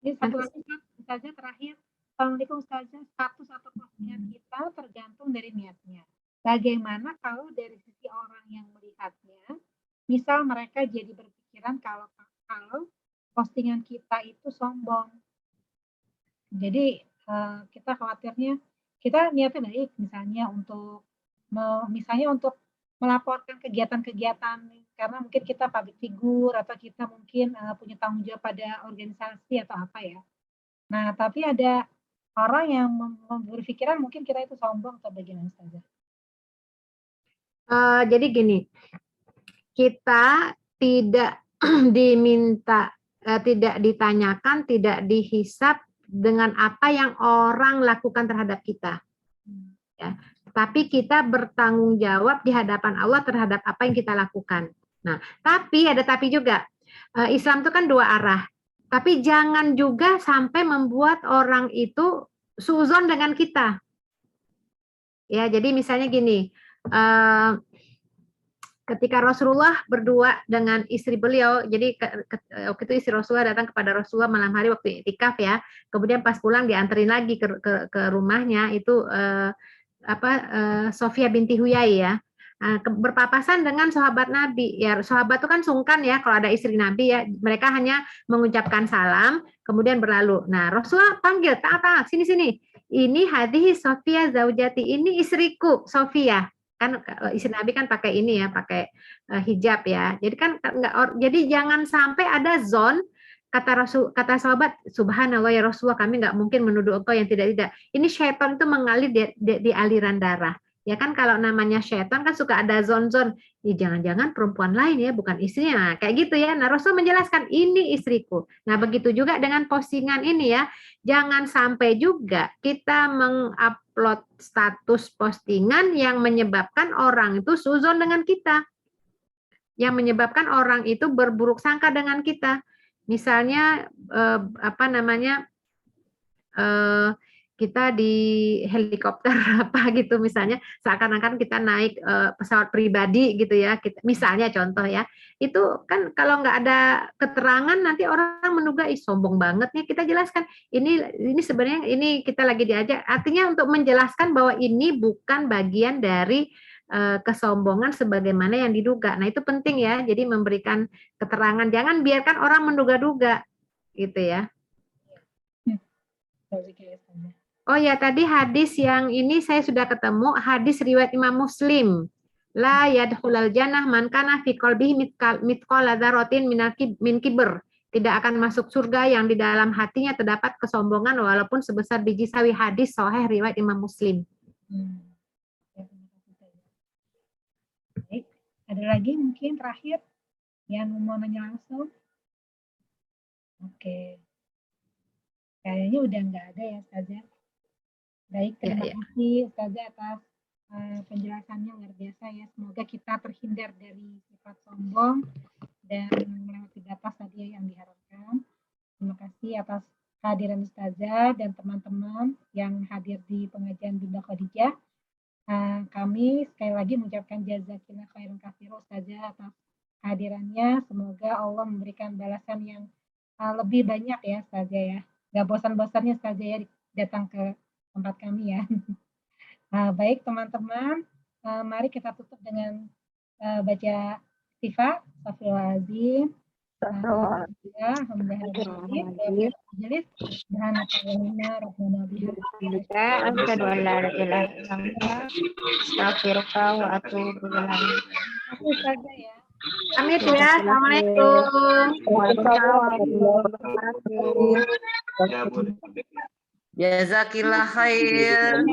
Ini satu lagi Ustazah terakhir. Assalamualaikum Ustazah, status atau postingan kita tergantung dari niatnya. Bagaimana kalau dari sisi orang yang melihatnya, misal mereka jadi berpikiran kalau postingan kita itu sombong. Jadi kita khawatirnya, kita niatnya baik misalnya untuk melaporkan kegiatan-kegiatan karena mungkin kita public figure atau kita mungkin punya tanggung jawab pada organisasi atau apa ya. Nah, tapi ada orang yang berpikiran mungkin kita itu sombong atau bagaimana saja. Jadi gini, kita tidak diminta, tidak ditanyakan, tidak dihisap dengan apa yang orang lakukan terhadap kita. Ya. Tapi kita bertanggung jawab di hadapan Allah terhadap apa yang kita lakukan. Nah, tapi ada tapi juga. Islam itu kan dua arah. Tapi jangan juga sampai membuat orang itu suuzon dengan kita. Ya, jadi misalnya gini, ketika Rasulullah berdua dengan istri beliau, jadi waktu itu istri Rasulullah datang kepada Rasulullah malam hari waktu iktikaf ya. Kemudian pas pulang dianterin lagi ke rumahnya itu Sofia binti Huyai ya, berpapasan dengan sahabat Nabi ya. Sahabat itu kan sungkan ya kalau ada istri Nabi ya, mereka hanya mengucapkan salam kemudian berlalu. Nah Rasulullah panggil, tak sini, ini hadhihi Sofia zaujati, ini istriku Sofia. Kan istri Nabi kan pakai ini ya, pakai hijab ya. Jadi kan enggak, jadi jangan sampai ada zon kata sahabat, subhanallah ya Rasulullah, kami nggak mungkin menuduh engkau yang tidak. Ini syaitan itu mengalir di aliran darah. Ya kan, kalau namanya syaitan kan suka ada zon-zon, jangan-jangan perempuan lain ya, bukan istrinya, kayak gitu ya. Nah, Rasul menjelaskan ini istriku. Nah, begitu juga dengan postingan ini ya, jangan sampai juga kita mengupload status postingan yang menyebabkan orang itu suzon dengan kita, yang menyebabkan orang itu berburuk sangka dengan kita. Misalnya kita di helikopter apa gitu, misalnya seakan-akan kita naik pesawat pribadi gitu ya, misalnya contoh ya, itu kan kalau nggak ada keterangan nanti orang menduga sombong banget nih. Kita jelaskan ini sebenarnya ini kita lagi diajak, artinya untuk menjelaskan bahwa ini bukan bagian dari kesombongan sebagaimana yang diduga. Nah, itu penting ya, jadi memberikan keterangan, jangan biarkan orang menduga-duga gitu ya. Oh ya, tadi hadis yang ini saya sudah ketemu, hadis riwayat Imam Muslim. La yadkhulul jannah man kana fi qalbihi mithqala dzarratin min kibr. Tidak akan masuk surga yang di dalam hatinya terdapat kesombongan walaupun sebesar biji sawi. Hadis sahih riwayat Imam Muslim. Baik, ada lagi mungkin terakhir yang mau nanya langsung? Oke. Kayaknya udah nggak ada ya, Ustazah. Baik, terima kasih Ustazah atas penjelasannya, luar biasa ya. Semoga kita terhindar dari sifat sombong dan melewati batas tadi yang diharapkan. Terima kasih atas kehadiran Ustazah dan teman-teman yang hadir di pengajian Bunda Khadijah. Kami sekali lagi mengucapkan jazakillah khairan katsira Ustazah atas kehadirannya. Semoga Allah memberikan balasan yang lebih banyak ya Ustazah ya. Gak bosan-bosannya Ustazah ya datang ke tempat kami ya. Baik teman-teman, mari kita tutup dengan baca istighfar. Astagfirullahaladzim. Amit ya, assalamualaikum. Jazakillah khair.